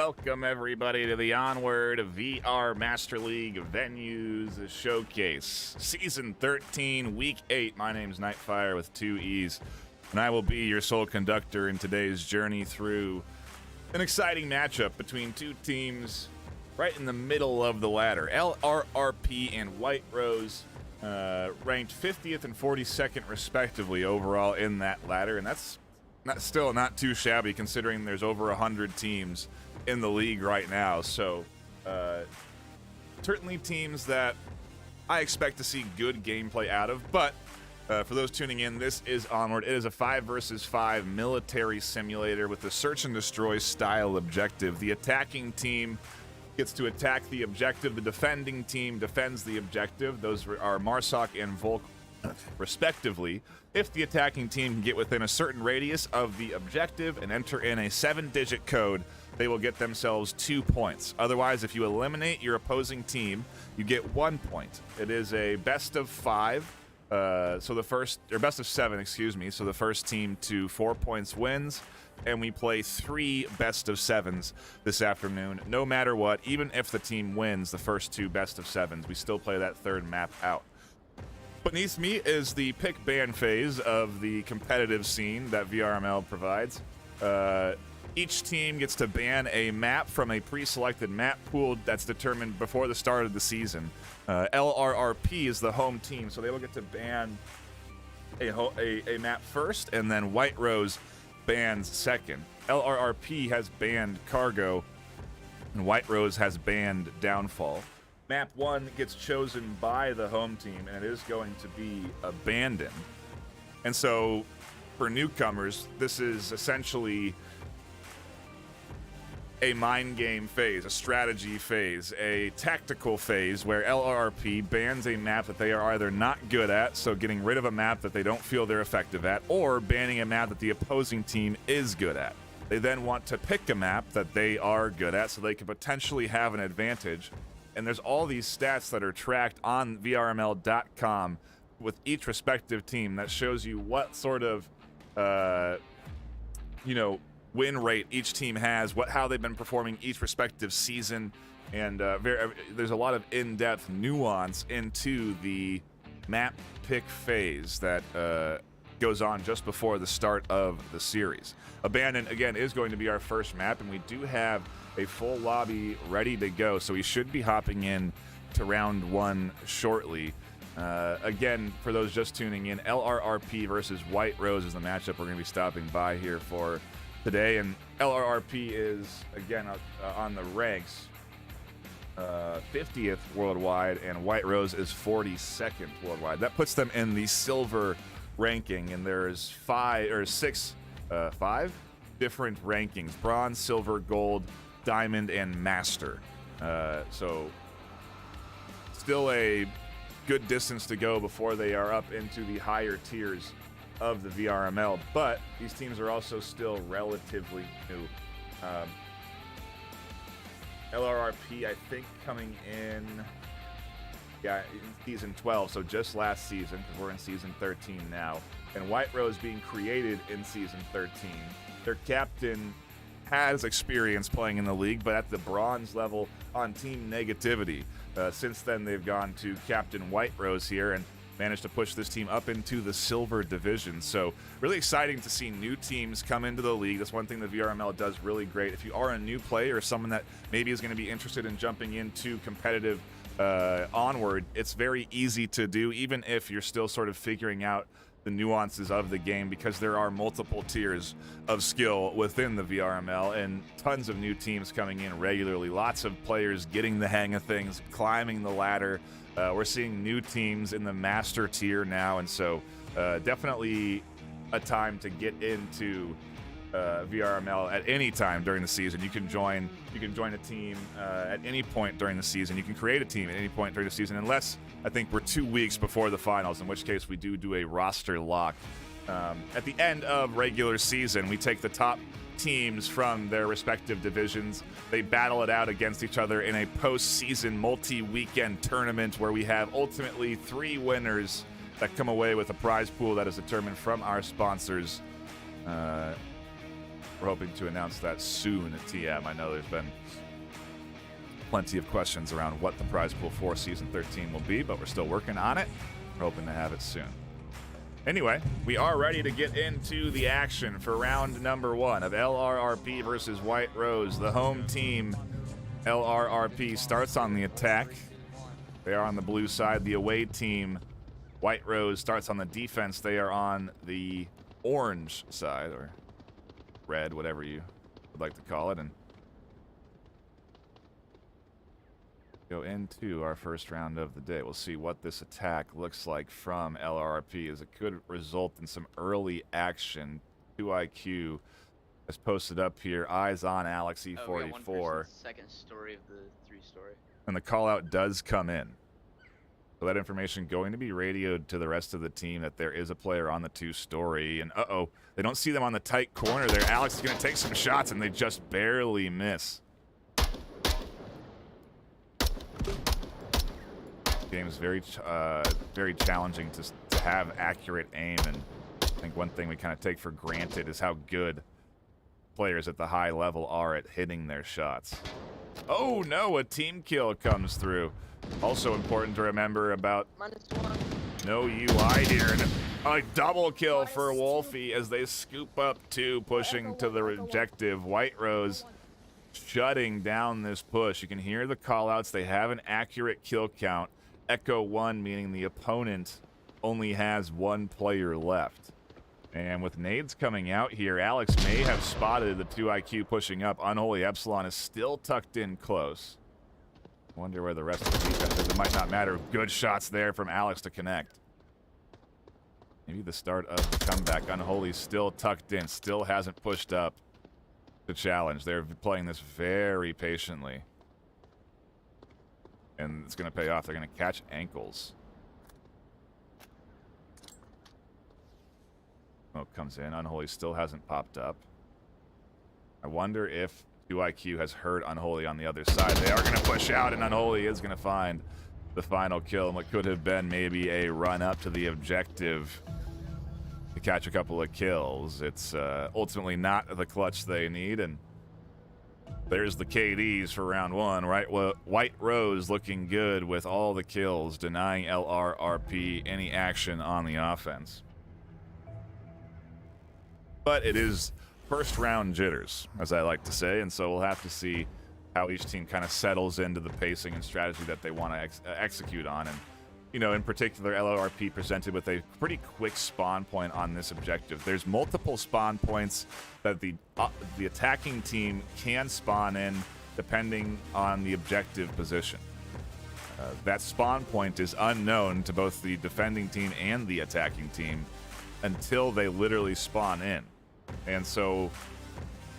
Welcome, everybody, to the Onward VR Master League Venues Showcase. Season 13, Week 8. My name's Nightfire with 2 E's, and I will be your sole conductor in today's journey through an exciting matchup between two teams right in the middle of the ladder. LRRP and White Rose ranked 50th and 42nd, respectively, overall in that ladder, and that's still not too shabby considering there's over 100 teams in the league right now. So certainly teams that I expect to see good gameplay out of. But for those tuning in, this is Onward. It is a 5 versus 5 military simulator with a search and destroy style objective. The attacking team gets to attack the objective. The defending team defends the objective. Those are Marsoc and Volk, respectively. If the attacking team can get within a certain radius of the objective and enter in a 7-digit code, they will get themselves 2 points. Otherwise, if you eliminate your opposing team, you get 1 point. It is a best of 5, best of 7, excuse me. So the first team to 4 points wins, and we play 3 best of 7s this afternoon. No matter what, even if the team wins the first 2 best of 7s, we still play that third map out. Beneath me is the pick ban phase of the competitive scene that VRML provides. Each team gets to ban a map from a pre-selected map pool that's determined before the start of the season. LRRP is the home team, so they will get to ban a map first, and then White Rose bans second. LRRP has banned Cargo, and White Rose has banned Downfall. Map 1 gets chosen by the home team, and it is going to be abandoned. And so, for newcomers, this is essentially a mind game phase, a strategy phase, a tactical phase where LRRP bans a map that they are either not good at, so getting rid of a map that they don't feel they're effective at, or banning a map that the opposing team is good at. They then want to pick a map that they are good at so they could potentially have an advantage. And there's all these stats that are tracked on VRML.com with each respective team that shows you what sort of, win rate each team has, how they've been performing each respective season, and there's a lot of in-depth nuance into the map pick phase that goes on just before the start of the series. Abandon, again, is going to be our first map, and we do have a full lobby ready to go, so we should be hopping in to round 1 shortly. Again, for those just tuning in, LRRP versus White Rose is the matchup we're going to be stopping by here for today, and LRRP is, again, on the ranks 50th worldwide, and White Rose is 42nd worldwide. That puts them in the silver ranking, and there's 5 different rankings: bronze, silver, gold, diamond, and master. So still a good distance to go before they are up into the higher tiers of the VRML, but these teams are also still relatively new. LRRP, I think, coming in season 12, so just last season, because we're in season 13 now, and White Rose being created in season 13. Their captain has experience playing in the league, but at the bronze level on team negativity. Since then, they've gone to Captain White Rose here and managed to push this team up into the silver division. So really exciting to see new teams come into the league. That's one thing that VRML does really great. If you are a new player or someone that maybe is going to be interested in jumping into competitive Onward, it's very easy to do, even if you're still sort of figuring out the nuances of the game, because there are multiple tiers of skill within the VRML and tons of new teams coming in regularly. Lots of players getting the hang of things, climbing the ladder. We're seeing new teams in the master tier now, and so definitely a time to get into VRML at any time during the season. You can join a team at any point during the season. You can create a team at any point during the season, unless I think we're 2 weeks before the finals, in which case we do a roster lock. At the end of regular season, we take the top teams from their respective divisions. They battle it out against each other in a postseason multi-weekend tournament where we have ultimately 3 winners that come away with a prize pool that is determined from our sponsors. we're hoping to announce that soon at TM. I know there's been plenty of questions around what the prize pool for Season 13 will be, but we're still working on it. We're hoping to have it soon. Anyway, we are ready to get into the action for round number 1 of LRRP versus White Rose. The home team, LRRP, starts on the attack. They are on the blue side. The away team, White Rose, starts on the defense. They are on the orange side, or red, whatever you would like to call it. And go into our first round of the day. We'll see what this attack looks like from LRRP, as it could result in some early action. 2IQ has posted up here. Eyes on Alex E44. Second story of the 3-story. And the call out does come in. So that information going to be radioed to the rest of the team that there is a player on the 2-story. And uh-oh, they don't see them on the tight corner there. Alex is going to take some shots, and they just barely miss. Game is very challenging to have accurate aim, and I think one thing we kind of take for granted is how good players at the high level are at hitting their shots. Oh no, a team kill comes through. Also important to remember about no UI here, and a double kill for Wolfie as they scoop up 2, pushing to the objective. White Rose shutting down this push. You can hear the callouts. They have an accurate kill count. Echo 1, meaning the opponent only has 1 player left. And with nades coming out here, Alex may have spotted the 2IQ pushing up. Unholy Epsilon is still tucked in close. Wonder where the rest of the defense is. It might not matter. Good shots there from Alex to connect. Maybe the start of the comeback. Unholy still tucked in, still hasn't pushed up to challenge. They're playing this very patiently. And it's going to pay off. They're going to catch ankles. Smoke comes in. Unholy still hasn't popped up. I wonder if 2IQ has heard Unholy on the other side. They are going to push out, and Unholy is going to find the final kill. And what could have been maybe a run up to the objective to catch a couple of kills. It's ultimately not the clutch they need, and there's the KDs for round 1, right? White Rose looking good with all the kills, denying LRRP any action on the offense. But it is first round jitters, as I like to say, and so we'll have to see how each team kind of settles into the pacing and strategy that they want to execute on. And, you know, in particular, LRRP presented with a pretty quick spawn point on this objective. There's multiple spawn points that the attacking team can spawn in depending on the objective position. That spawn point is unknown to both the defending team and the attacking team until they literally spawn in. And so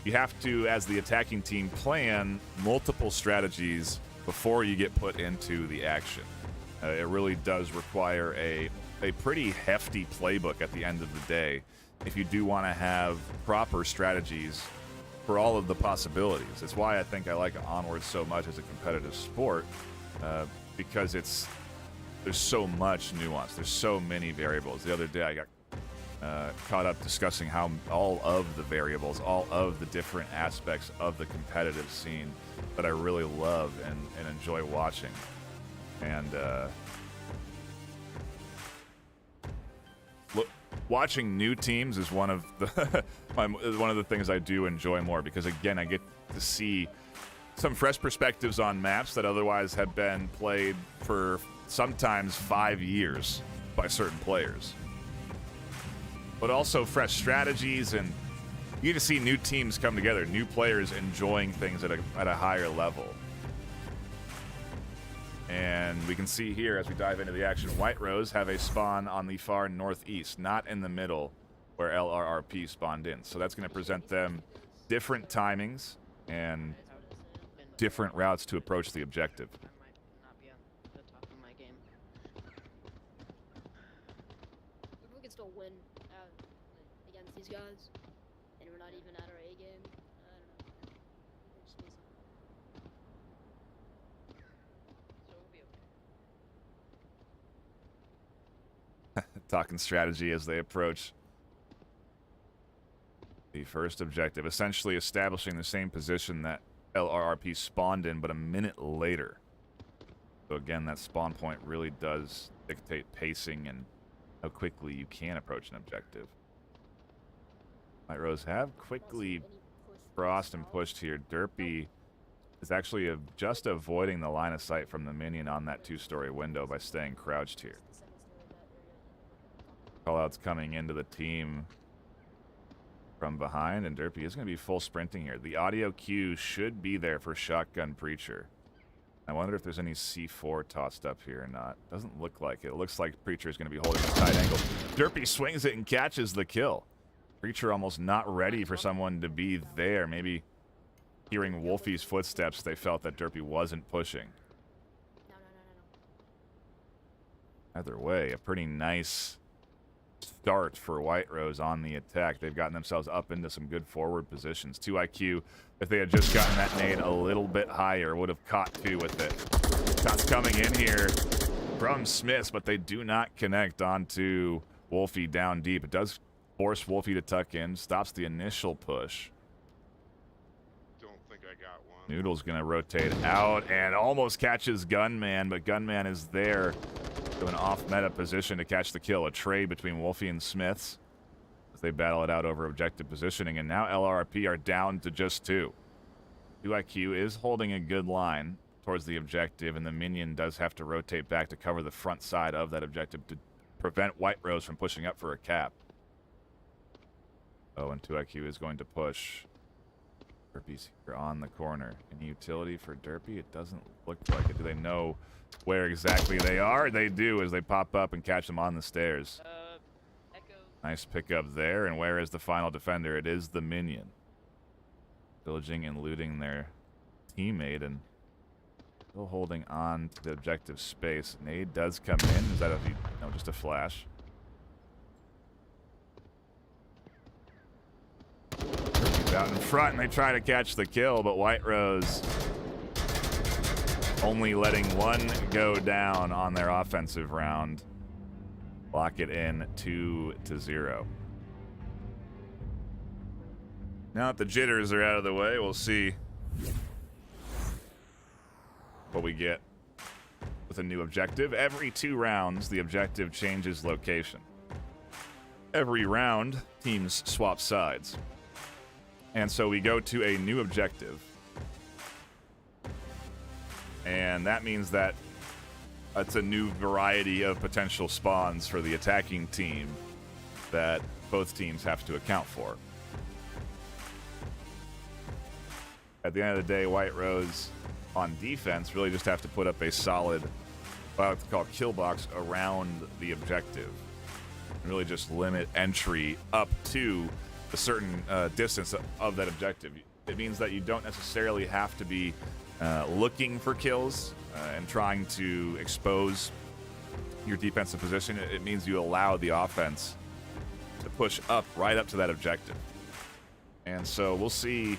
you have to, as the attacking team, plan multiple strategies before you get put into the action. It really does require a pretty hefty playbook at the end of the day if you do want to have proper strategies for all of the possibilities. It's why I think I like Onward so much as a competitive sport, because there's so much nuance. There's so many variables. The other day I got caught up discussing how all of the variables, all of the different aspects of the competitive scene that I really love and enjoy watching. And watching new teams is one of the things I do enjoy more, because again, I get to see some fresh perspectives on maps that otherwise have been played for sometimes 5 years by certain players. But also fresh strategies, and you get to see new teams come together, new players enjoying things at a higher level. And we can see here as we dive into the action, White Rose have a spawn on the far northeast, not in the middle where LRRP spawned in. So that's going to present them different timings and different routes to approach the objective. I might not be on the top of my game. If we can still win against these guys, and we're not even at our A game, I don't know. We'll just be something. So we'll be okay. Talking strategy as they approach The first objective, essentially establishing the same position that LRRP spawned in, but a minute later. So again, that spawn point really does dictate pacing and how quickly you can approach an objective. White Rose have quickly crossed and pushed here. Derpy is actually just avoiding the line of sight from the minion on that 2-story window by staying crouched here. Callouts coming into the team from behind, and Derpy is going to be full sprinting here. The audio cue should be there for Shotgun Preacher. I wonder if there's any C4 tossed up here or not. Doesn't look like it. It looks like Preacher is going to be holding a tight angle. Derpy swings it and catches the kill. Preacher almost not ready for someone to be there. Maybe hearing Wolfie's footsteps, they felt that Derpy wasn't pushing. Either way, a pretty nice start for White Rose on the attack. They've gotten themselves up into some good forward positions. 2 IQ, if they had just gotten that nade a little bit higher, would have caught 2 with it. Shots coming in here from Smiths, but they do not connect onto Wolfie down deep. It does force Wolfie to tuck in, stops the initial push. Don't think I got one. Noodle's going to rotate out and almost catches Gunman, but Gunman is there to an off-meta position to catch the kill. A trade between Wolfie and Smiths as they battle it out over objective positioning, and now LRP are down to just 2. 2IQ is holding a good line towards the objective, and the minion does have to rotate back to cover the front side of that objective to prevent White Rose from pushing up for a cap. Oh, and 2IQ is going to push. Derpy's here on the corner. Any utility for Derpy? It doesn't look like it. Do they know where exactly they are? They do, as they pop up and catch them on the stairs. Echo. Nice pickup there. And where is the final defender? It is the minion. Pillaging and looting their teammate and still holding on to the objective space. Nade does come in. Is that no, just a flash? Out in front, and they try to catch the kill, but White Rose only letting 1 go down on their offensive round. Lock it in 2-0. Now that the jitters are out of the way, we'll see what we get with a new objective. Every 2 rounds, the objective changes location. Every round, teams swap sides. And so we go to a new objective. And that means that it's a new variety of potential spawns for the attacking team that both teams have to account for. At the end of the day, White Rose on defense really just have to put up a solid, what I like to call kill box around the objective. And really just limit entry up to a certain distance of that objective. It means that you don't necessarily have to be looking for kills and trying to expose your defensive position. It means you allow the offense to push up right up to that objective. And so we'll see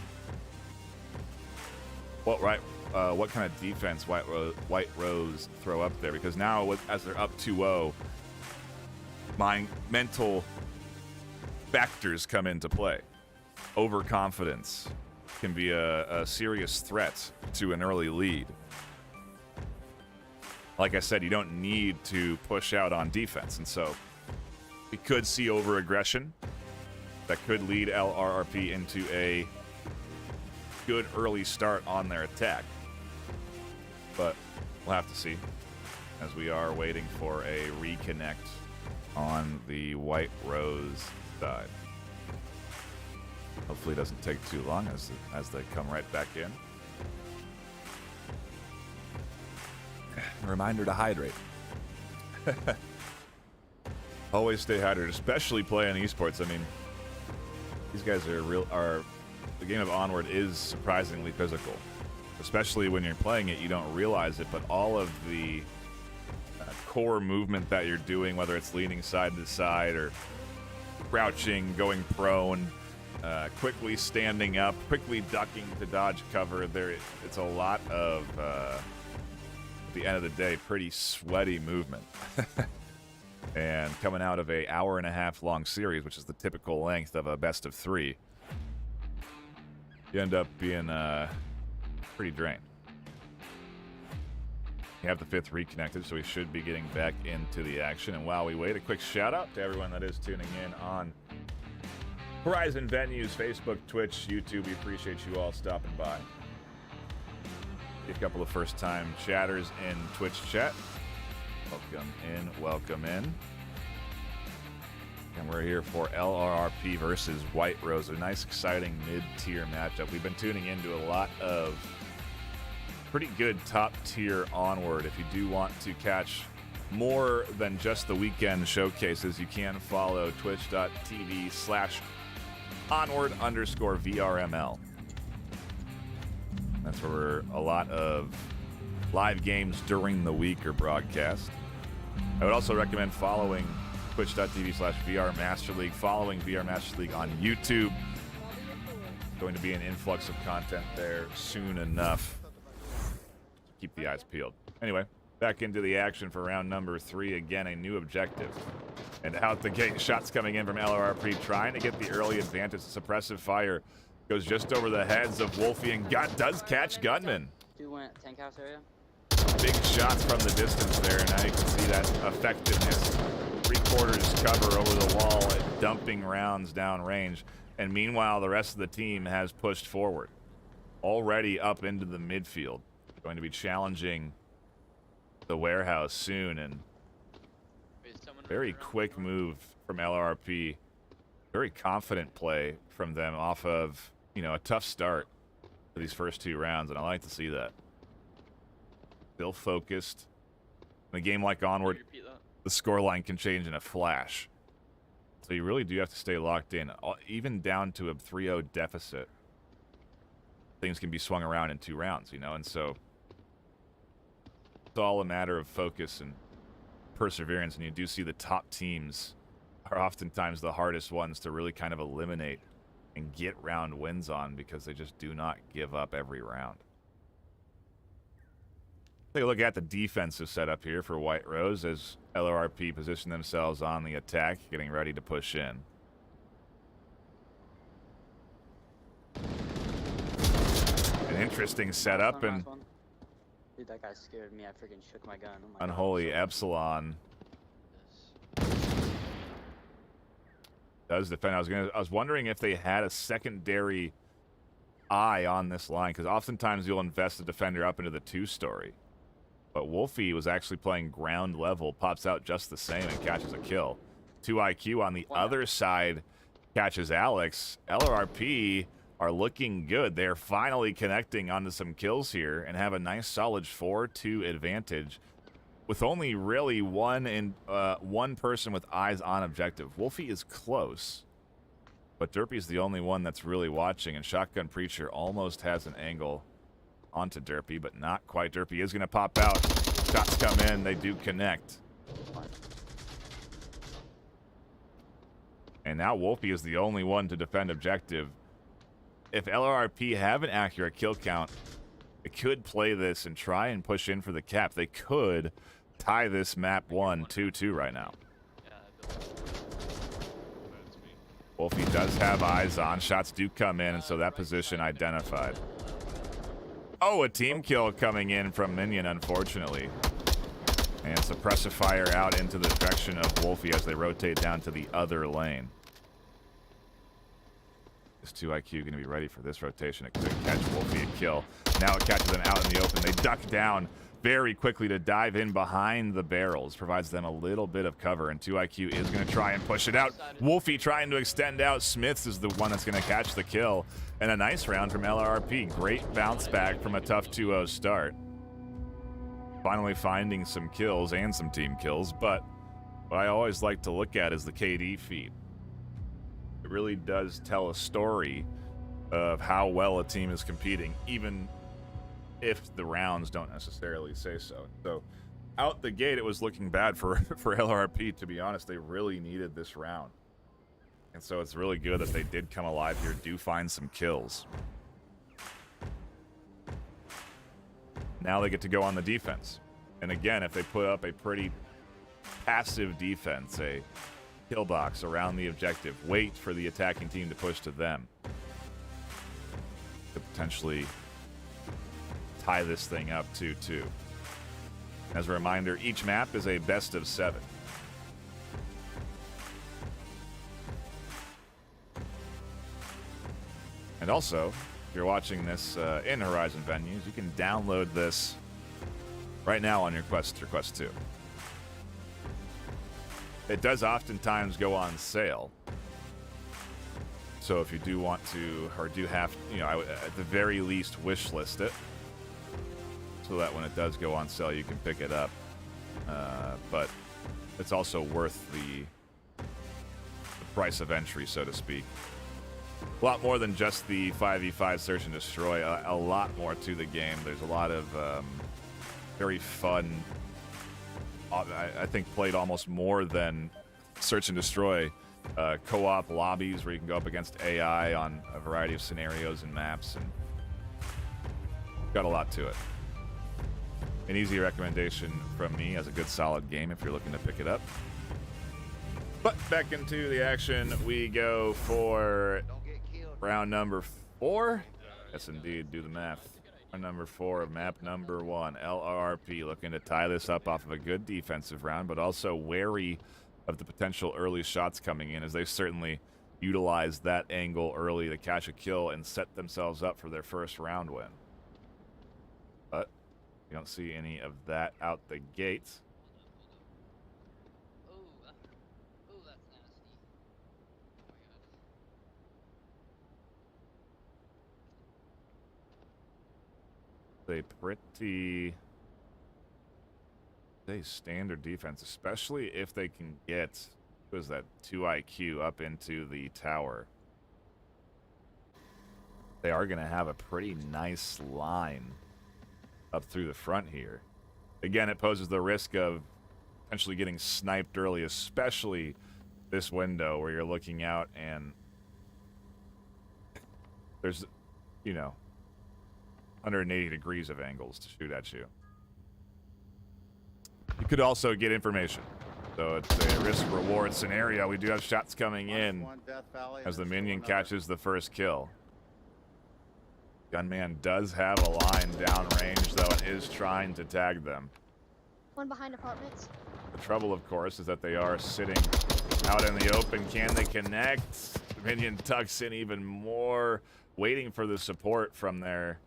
what kind of defense White Rose throw up there, because now as they're up 2-0, my mental factors come into play. Overconfidence can be a serious threat to an early lead. Like I said, you don't need to push out on defense, and so we could see over-aggression that could lead LRRP into a good early start on their attack. But we'll have to see, as we are waiting for a reconnect on the White Rose side. Hopefully it doesn't take too long as they come right back in. A reminder to hydrate. Always stay hydrated, especially playing esports. I mean, these guys are the game of Onward is surprisingly physical. Especially when you're playing it, you don't realize it, but all of the core movement that you're doing, whether it's leaning side to side or crouching, going prone, quickly standing up, quickly ducking to dodge cover. It's a lot of, at the end of the day, pretty sweaty movement. And coming out of a 1.5-hour long series, which is the typical length of a best of 3, you end up being pretty drained. You have the 5th reconnected, so we should be getting back into the action. And while we wait, a quick shout out to everyone that is tuning in on Horizon Venues, Facebook, Twitch, YouTube. We appreciate you all stopping by. A couple of first-time chatters in Twitch chat. Welcome in, welcome in. And we're here for LRRP versus White Rose, a nice, exciting mid-tier matchup. We've been tuning into a lot of pretty good top-tier Onward. If you do want to catch more than just the weekend showcases, you can follow twitch.tv/Onward_VRML. That's where a lot of live games during the week are broadcast. I would also recommend following twitch.tv/VR Master League, following VR Master League on YouTube. Going to be an influx of content there soon enough. Keep the eyes peeled. Anyway, back into the action for round number 3. Again, a new objective. And out the gate, shots coming in from LRRP, trying to get the early advantage. Suppressive fire goes just over the heads of Wolfie, and does catch Gunman. Dude went tank house area. Big shots from the distance there, and now you can see that effectiveness. 3/4 cover over the wall, dumping rounds down range. And meanwhile, the rest of the team has pushed forward, already up into the midfield. Going to be challenging the warehouse soon, and very quick move from LRP. Very confident play from them off of, a tough start for these first 2 rounds, and I like to see that. Still focused. In a game like Onward, the scoreline can change in a flash. So you really do have to stay locked in. Even down to a 3-0 deficit, things can be swung around in 2 rounds, and so it's all a matter of focus and perseverance, and you do see the top teams are oftentimes the hardest ones to really kind of eliminate and get round wins on, because they just do not give up every round. Take a look at the defensive setup here for White Rose as LRRP position themselves on the attack, getting ready to push in. An interesting setup, and Dude, that guy scared me. I freaking shook my gun. Oh my Unholy God. Epsilon does defend. I was wondering if they had a secondary eye on this line, because oftentimes you'll invest the defender up into the 2-story. But Wolfie was actually playing ground level, pops out just the same and catches a kill. 2 IQ on the other side catches Alex. LRRP are looking good. They're finally connecting onto some kills here and have a nice solid 4-2 advantage, with only really one person with eyes on objective. Wolfie is close, but Derpy's the only one that's really watching, and Shotgun Preacher almost has an angle onto Derpy, but not quite. Derpy is going to pop out. Shots come in. They do connect. And now Wolfie is the only one to defend objective. If LRRP have an accurate kill count, they could play this and try and push in for the cap. They could tie this map 1-2-2 right now. Wolfie does have eyes on. Shots do come in, and so that position identified. Oh, a team kill coming in from Minion, unfortunately. And suppressive fire out into the direction of Wolfie as they rotate down to the other lane. Is 2 IQ going to be ready for this rotation? It could catch Wolfie a kill. Now it catches them out in the open. They duck down very quickly to dive in behind the barrels. Provides them a little bit of cover, and 2 IQ is going to try and push it out. Wolfie trying to extend out. Smiths is the one that's going to catch the kill. And a nice round from LRP. Great bounce back from a tough 2-0 start. Finally finding some kills and some team kills, but what I always like to look at is the KD feed. It really does tell a story of how well a team is competing, even if the rounds don't necessarily say so. So out the gate, it was looking bad for LRP, to be honest. They really needed this round. And so it's really good that they did come alive here, do find some kills. Now they get to go on the defense. And again, if they put up a pretty passive defense, a kill box around the objective, wait for the attacking team to push to them, potentially tie this thing up 2-2. As a reminder, each map is a best of 7. And also, if you're watching this in Horizon venues, you can download this right now on your Quest or Quest 2. It does oftentimes go on sale. So if you do want to, or do have, at the very least, wish list it, so that when it does go on sale, you can pick it up. But it's also worth the price of entry, so to speak. A lot more than just the 5v5 search and destroy. A lot more to the game. There's a lot of very fun, I think played almost more than search and destroy, co-op lobbies where you can go up against AI on a variety of scenarios and maps, and got a lot to it. An easy recommendation from me as a good solid game if you're looking to pick it up. But back into the action we go for round number 4. Yes, indeed, do the math. Round number 4 of map number 1. LRRP looking to tie this up off of a good defensive round, but also wary of the potential early shots coming in, as they certainly utilized that angle early to catch a kill and set themselves up for their first round win. But you don't see any of that out the gate. A pretty standard defense, especially if they can get, what is that, 2 IQ up into the tower. They are going to have a pretty nice line up through the front here. Again, it poses the risk of potentially getting sniped early, especially this window where you're looking out and there's, 180 degrees of angles to shoot at you. You could also get information. So it's a risk-reward scenario. We do have shots coming in as the minion catches the first kill. Gunman does have a line downrange, though, and is trying to tag them. One behind apartments. The trouble, of course, is that they are sitting out in the open. Can they connect? Minion tucks in even more, waiting for the support from their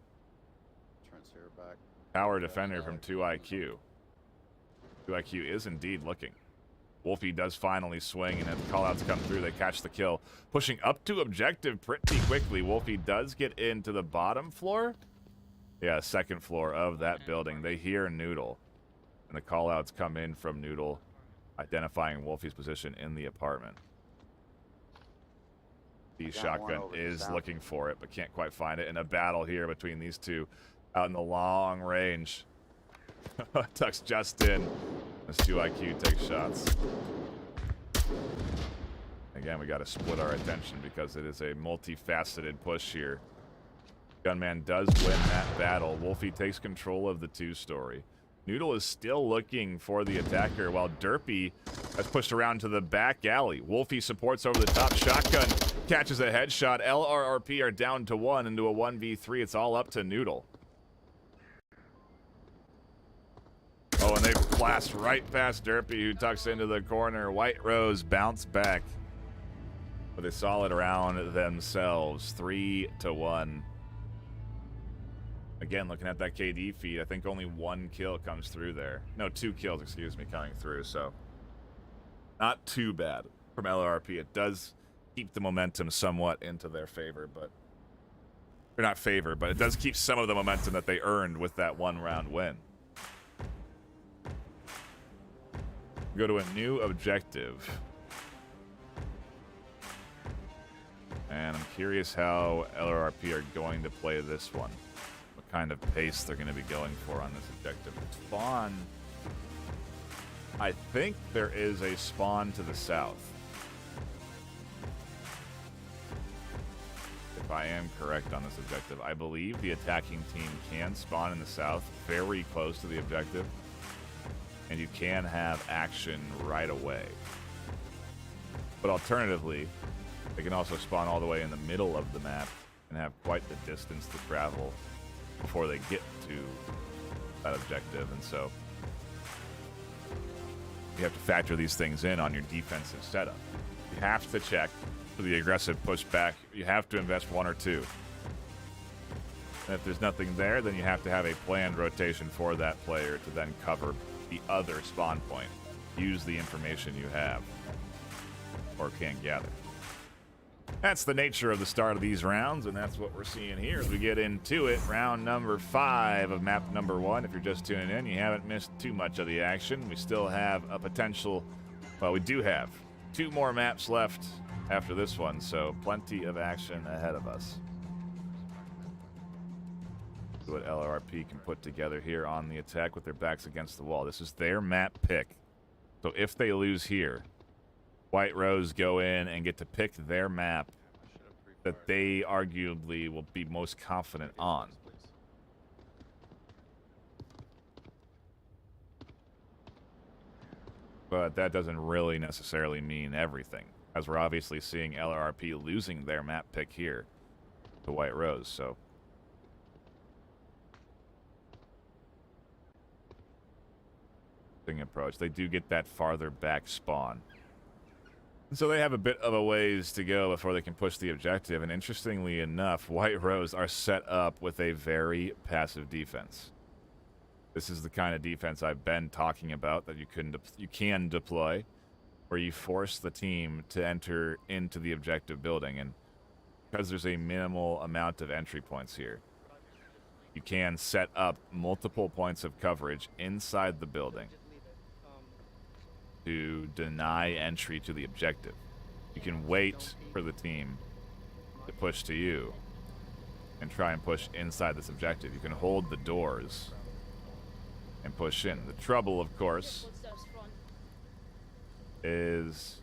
tower defender from 2 IQ. 2 IQ is indeed looking. Wolfie does finally swing, and as the callouts come through, they catch the kill. Pushing up to objective pretty quickly. Wolfie does get into the bottom floor. Yeah, second floor of that building. They hear Noodle, and the callouts come in from Noodle, identifying Wolfie's position in the apartment. The shotgun is looking for it, but can't quite find it. In a battle here between these two out in the long range. Tucks just in as 2 IQ takes shots. Again, we got to split our attention because it is a multifaceted push here. Gunman does win that battle. Wolfie takes control of the 2-story. Noodle is still looking for the attacker while Derpy has pushed around to the back alley. Wolfie supports over the top. Shotgun catches a headshot. LRRP are down to 1 into a 1v3. It's all up to Noodle. Oh, and they blast right past Derpy, who tucks into the corner. White Rose bounce back with a solid round themselves. 3-1. Again, looking at that KD feed, I think only 1 kill comes through there. No, 2 kills, excuse me, coming through. So not too bad from LRP. It does keep the momentum somewhat into their favor, but or not favor, but it does keep some of the momentum that they earned with that 1-round win. Go to a new objective. And I'm curious how LRRP are going to play this one. What kind of pace they're going to be going for on this objective. Spawn. I think there is a spawn to the south. If I am correct on this objective, I believe the attacking team can spawn in the south, very close to the objective. And you can have action right away. But alternatively, they can also spawn all the way in the middle of the map and have quite the distance to travel before they get to that objective, and so you have to factor these things in on your defensive setup. You have to check for the aggressive pushback. You have to invest 1 or 2. And if there's nothing there, then you have to have a planned rotation for that player to then cover the other spawn point. Use the information you have or can gather. That's the nature of the start of these rounds, and that's what we're seeing here as we get into it. Round number 5 of map number 1. If you're just tuning in, you haven't missed too much of the action. We still have a potential, well, we do have 2 more maps left after this one, so plenty of action ahead of us. What LRP can put together here on the attack with their backs against the wall. This is their map pick. So if they lose here, White Rose go in and get to pick their map that they arguably will be most confident on. But that doesn't really necessarily mean everything, as we're obviously seeing LRP losing their map pick here to White Rose, so approach. They do get that farther back spawn. And so they have a bit of a ways to go before they can push the objective. And interestingly enough, White Rose are set up with a very passive defense. This is the kind of defense I've been talking about that you can deploy, where you force the team to enter into the objective building. And because there's a minimal amount of entry points here, you can set up multiple points of coverage inside the building to deny entry to the objective. You can wait for the team to push to you and try and push inside this objective. You can hold the doors and push in. The trouble, of course, is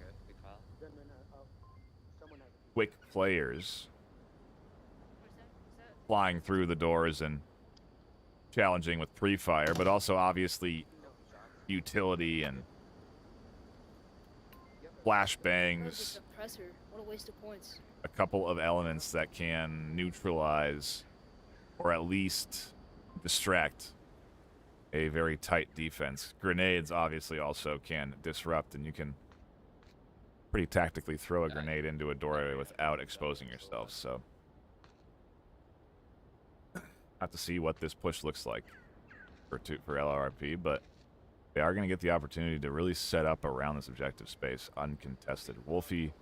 quick players flying through the doors and challenging with pre-fire, but also obviously utility and flashbangs. What a waste of points. A couple of elements that can neutralize or at least distract a very tight defense. Grenades obviously also can disrupt, and you can pretty tactically throw a grenade into a doorway without exposing yourself, so have to see what this push looks like for LRP, but they are going to get the opportunity to really set up around this objective space uncontested. Wolfie,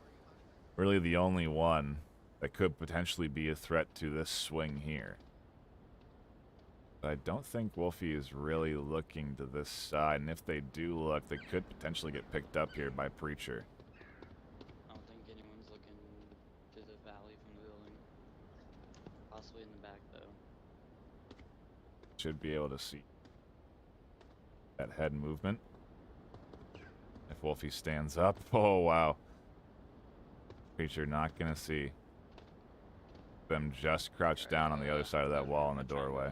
really the only one that could potentially be a threat to this swing here. But I don't think Wolfie is really looking to this side, and if they do look, they could potentially get picked up here by Preacher. I don't think anyone's looking to the valley from the building. Possibly in the back, though. Should be able to see that head movement. If Wolfie stands up, oh wow. Preacher not gonna see them just crouched down on the other side of that wall in the doorway.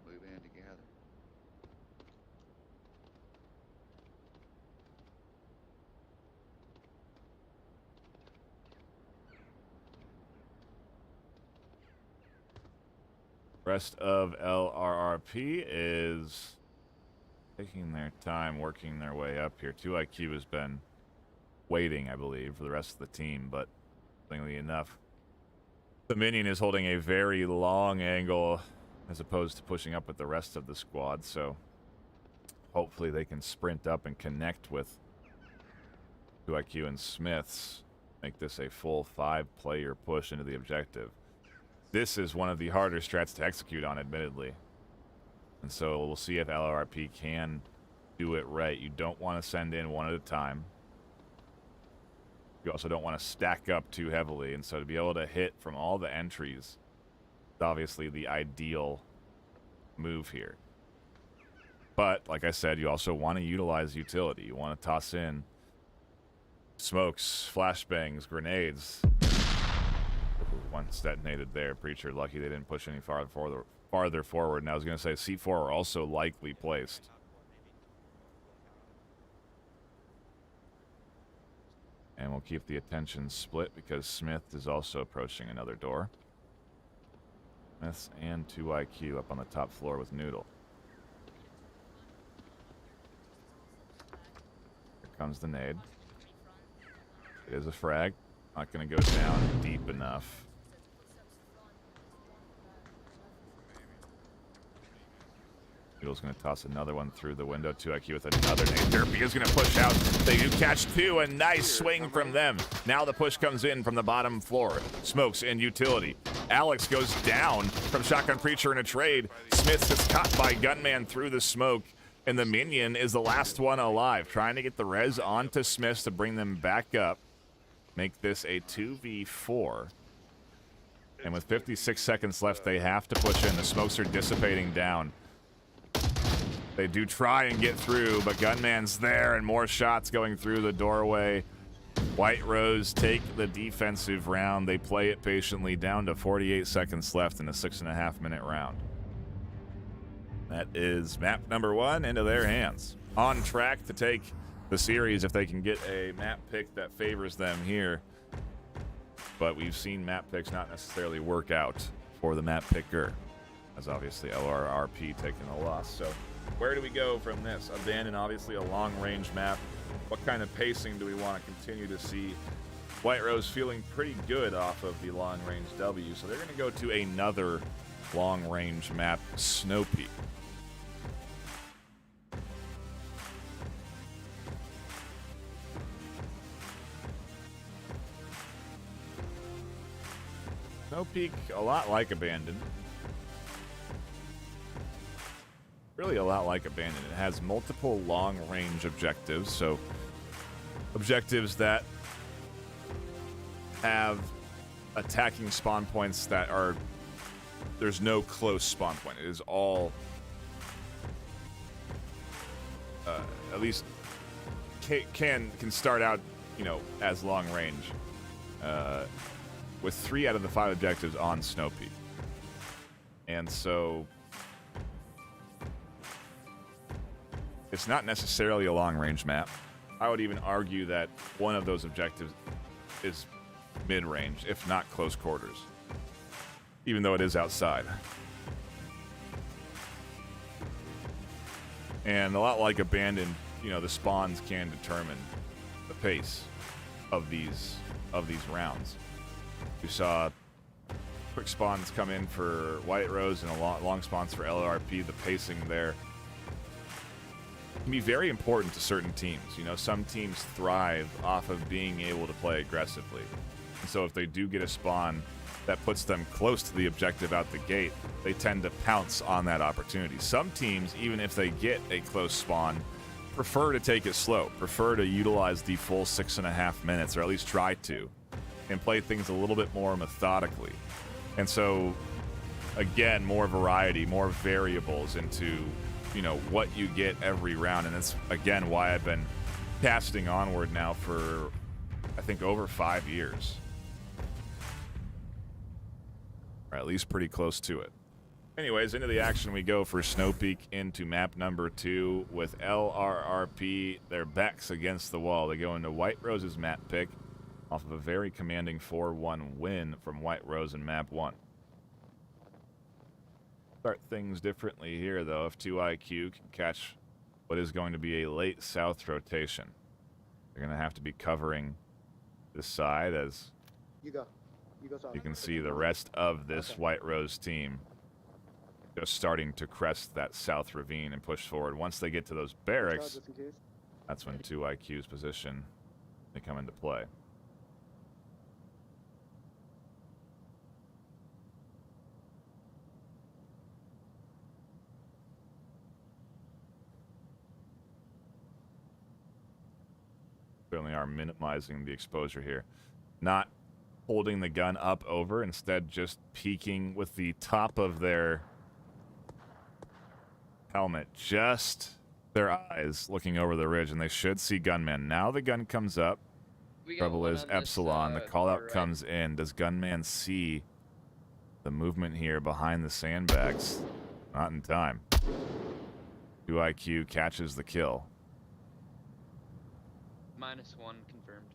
Move in together. Rest of LRRP is taking their time, working their way up here. 2IQ has been waiting, I believe, for the rest of the team, but interestingly enough, the minion is holding a very long angle as opposed to pushing up with the rest of the squad, so hopefully they can sprint up and connect with 2IQ and Smiths, make this a full 5-player push into the objective. This is one of the harder strats to execute on, admittedly. And so we'll see if LRP can do it right. You don't want to send in one at a time. You also don't want to stack up too heavily. And so to be able to hit from all the entries is obviously the ideal move here. But, like I said, you also want to utilize utility. You want to toss in smokes, flashbangs, grenades. Once detonated there. Preacher lucky they didn't push any farther forward. And I was going to say C4 are also likely placed. And we'll keep the attention split because Smith is also approaching another door. Smith and 2IQ up on the top floor with Noodle. Here comes the nade. It is a frag. Not going to go down deep enough. Noodle's going to toss another one through the window. 2IQ with another nade. Derpy is going to push out. They do catch two. A nice swing from them. Now the push comes in from the bottom floor. Smokes in utility. Alex goes down from Shotgun Preacher in a trade. Smith is caught by Gunman through the smoke. And the minion is the last one alive. Trying to get the res onto Smith to bring them back up. Make this a 2v4. And with 56 seconds left, they have to push in. The smokes are dissipating down. They do try and get through, but Gunman's there and more shots going through the doorway. White Rose take the defensive round. They play it patiently down to 48 seconds left in a 6.5-minute round. That is map number 1 into their hands. On track to take the series if they can get a map pick that favors them here. But we've seen map picks not necessarily work out for the map picker, as obviously LRRP taking a loss. So where do we go from this? Abandon, obviously a long-range map. What kind of pacing do we want to continue to see? White Rose feeling pretty good off of the long-range W, so they're going to go to another long-range map, Snowpeak. Snowpeak, a lot like Abandon. Really a lot like Abandon. It has multiple long-range objectives, so objectives that have attacking spawn points that are... There's no close spawn point. It is all... at least can start out, you know, as long-range. With 3 out of the 5 objectives on Snowpeak. And so it's not necessarily a long-range map. I would even argue that one of those objectives is mid-range, if not close quarters, even though it is outside. And a lot like Abandoned, you know, the spawns can determine the pace of these rounds. We saw quick spawns come in for White Rose and a long spawns for LRP. The pacing there can be very important to certain teams. You know, some teams thrive off of being able to play aggressively. And so if they do get a spawn that puts them close to the objective out the gate, they tend to pounce on that opportunity. Some teams, even if they get a close spawn, prefer to take it slow, prefer to utilize the full 6.5 minutes, or at least try to, and play things a little bit more methodically. And so, again, more variety, more variables into, you know, what you get every round. And that's, again, why I've been casting Onward now for, I think, over 5 years. Or at least pretty close to it. Anyways, into the action we go for Snowpeak into map number 2 with LRRP, their backs against the wall. They go into White Rose's map pick off of a very commanding 4-1 win from White Rose in map 1. Start things differently here, though, if 2IQ can catch what is going to be a late south rotation. They're going to have to be covering this side, as you can see the rest of this White Rose team just starting to crest that south ravine and push forward. Once they get to those barracks, that's when 2IQ's position they come into play. Certainly are minimizing the exposure here. Not holding the gun up over, instead just peeking with the top of their helmet, just their eyes looking over the ridge, and they should see Gunman. Now the gun comes up. Trouble is Epsilon. The call out comes in. Does Gunman see the movement here behind the sandbags? Not in time. 2IQ catches the kill. -1 confirmed.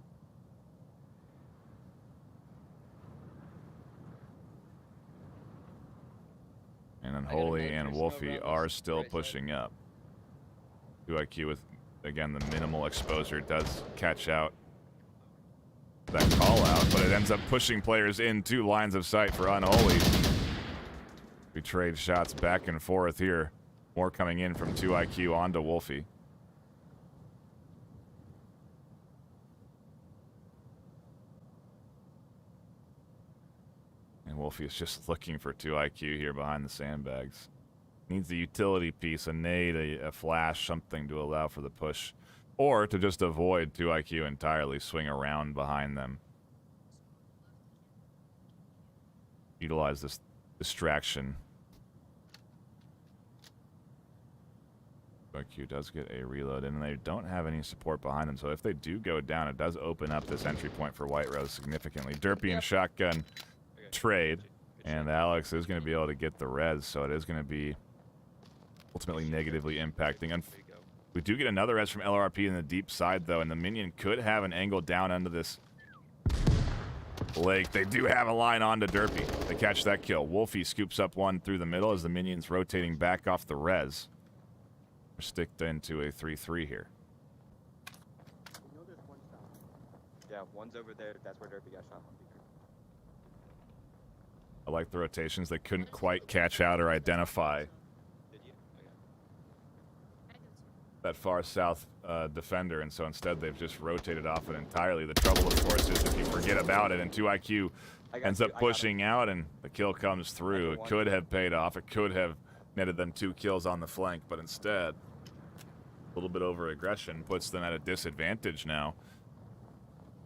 And Unholy and There's no Wolfie rebels are still right side. pushing up. 2IQ with, again, the minimal exposure does catch out that call out, but it ends up pushing players into lines of sight for Unholy. We trade shots back and forth here. More coming in from 2IQ onto Wolfie. And Wolfie is just looking for 2IQ here behind the sandbags. Needs a utility piece, a nade, a flash, something to allow for the push. Or to just avoid 2IQ entirely, swing around behind them. Utilize this distraction. 2IQ does get a reload, and they don't have any support behind them, so if they do go down, it does open up this entry point for White Rose significantly. Derpy and Shotgun trade, and Alex is going to be able to get the res, so it is going to be ultimately negatively impacting. And we do get another res from LRP in the deep side, though, and the minion could have an angle down under this lake. They do have a line onto Derpy. They catch that kill. Wolfie scoops up one through the middle as the minion's rotating back off the res. We're sticked into a 3-3 here. Yeah, one's over there. That's where Derpy got shot. I like the rotations. They couldn't quite catch out or identify Did you? Okay. that far south defender, and so instead they've just rotated off it entirely. The trouble, of course, is if you forget about it, and 2IQ ends up pushing out, and the kill comes through. It could have paid off. It could have netted them 2 kills on the flank, but instead, a little bit over aggression puts them at a disadvantage now.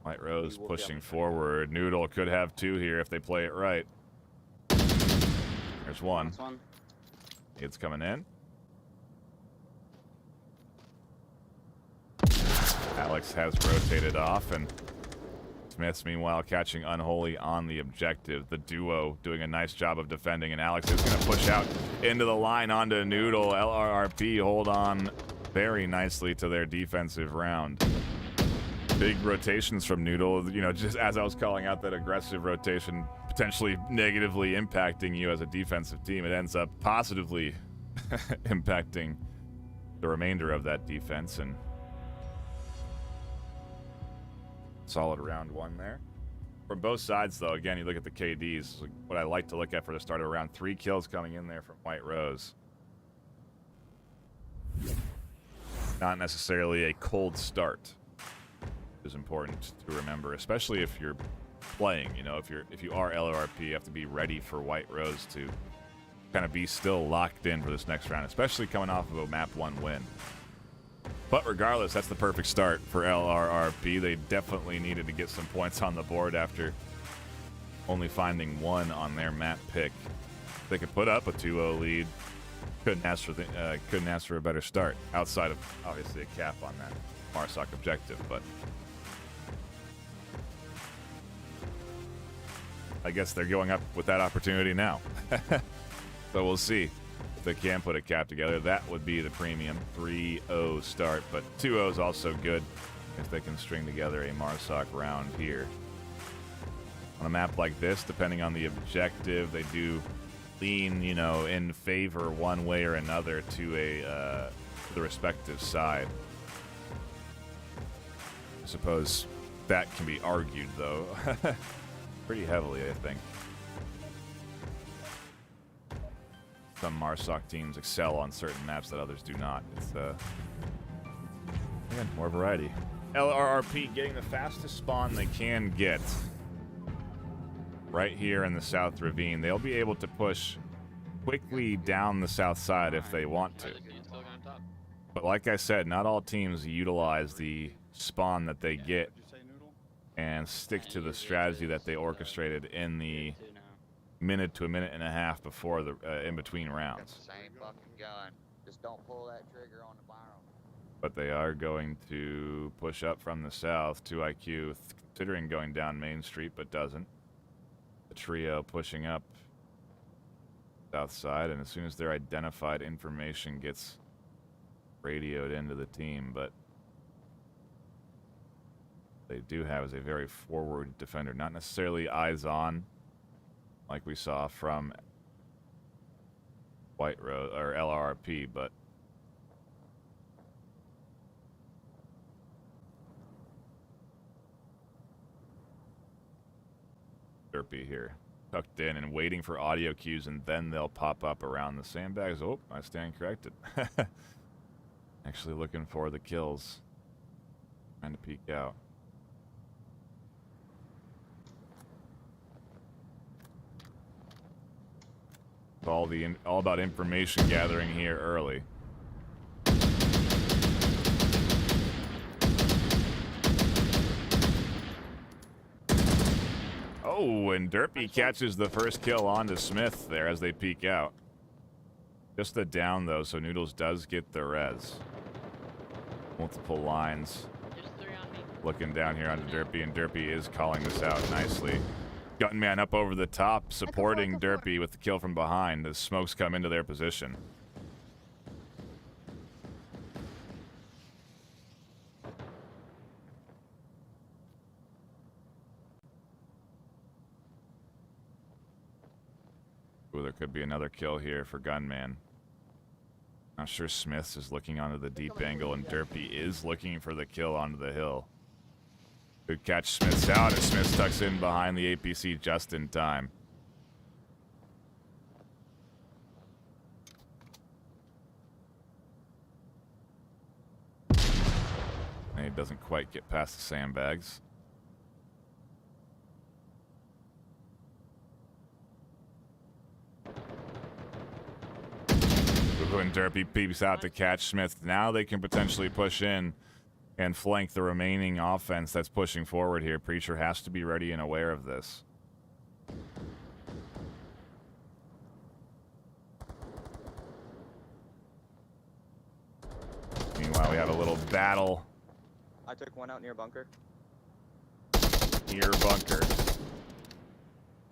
White Rose pushing forward. Noodle could have 2 here if they play it right. There's one. Last one. It's coming in. Alex has rotated off, and Smith's meanwhile catching Unholy on the objective. The duo doing a nice job of defending, and Alex is going to push out into the line onto Noodle. LRRP hold on very nicely to their defensive round. Big rotations from Noodle, you know, just as I was calling out that aggressive rotation potentially negatively impacting you as a defensive team, it ends up positively impacting the remainder of that defense, and solid round 1 there. From both sides, though, again, you look at the KDs, like what I like to look at for the start of the round, 3 kills coming in there from White Rose. Not necessarily a cold start. Is important to remember, especially if you're playing. You know, if you are LRP, you have to be ready for White Rose to kind of be still locked in for this next round, especially coming off of a map 1 win. But regardless, that's the perfect start for LRRP. They definitely needed to get some points on the board after only finding 1 on their map pick. They could put up a 2-0 lead. Couldn't ask for a better start outside of obviously a cap on that Marsoc objective, but I guess they're going up with that opportunity now. So we'll see if they can put a cap together. That would be the premium 3-0 start, but 2-0 is also good if they can string together a Marsoc round here. On a map like this, depending on the objective, they do lean, you know, in favor one way or another to the respective side. I suppose that can be argued, though. Pretty heavily, I think. Some Marsoc teams excel on certain maps that others do not. It's again, more variety. LRRP getting the fastest spawn they can get right here in the South Ravine. They'll be able to push quickly down the south side if they want to. But like I said, not all teams utilize the spawn that they get and stick to the strategy that they orchestrated in the minute to a minute and a half before the in between rounds. Same fucking gun. Just don't pull that trigger on the barrel. But they are going to push up from the south. 2IQ considering going down Main Street, but doesn't. The trio pushing up south side, and as soon as their identified information gets radioed into the team, but they do have is a very forward defender, not necessarily eyes on like we saw from White Rose or LRP, but Derpy here, tucked in and waiting for audio cues, and then they'll pop up around the sandbags. Oh, I stand corrected. Actually looking for the kills. Trying to peek out. It's all about information gathering here early. Oh, and Derpy catches the first kill onto Smith there as they peek out. Just the down, though, so Noodles does get the res. Multiple lines. There's 3 on me. Looking down here onto Derpy, and Derpy is calling this out nicely. Gunman up over the top, supporting Derpy with the kill from behind as smokes come into their position. Ooh, there could be another kill here for Gunman. Not sure Smith is looking onto the deep angle, and Derpy is looking for the kill onto the hill. Good catch, Smith's out, and Smith tucks in behind the APC just in time. And he doesn't quite get past the sandbags. When Derpy peeps out to catch Smith, now they can potentially push in and flank the remaining offense that's pushing forward here. Preacher has to be ready and aware of this. Meanwhile, we have a little battle I took one out near bunker. near bunker.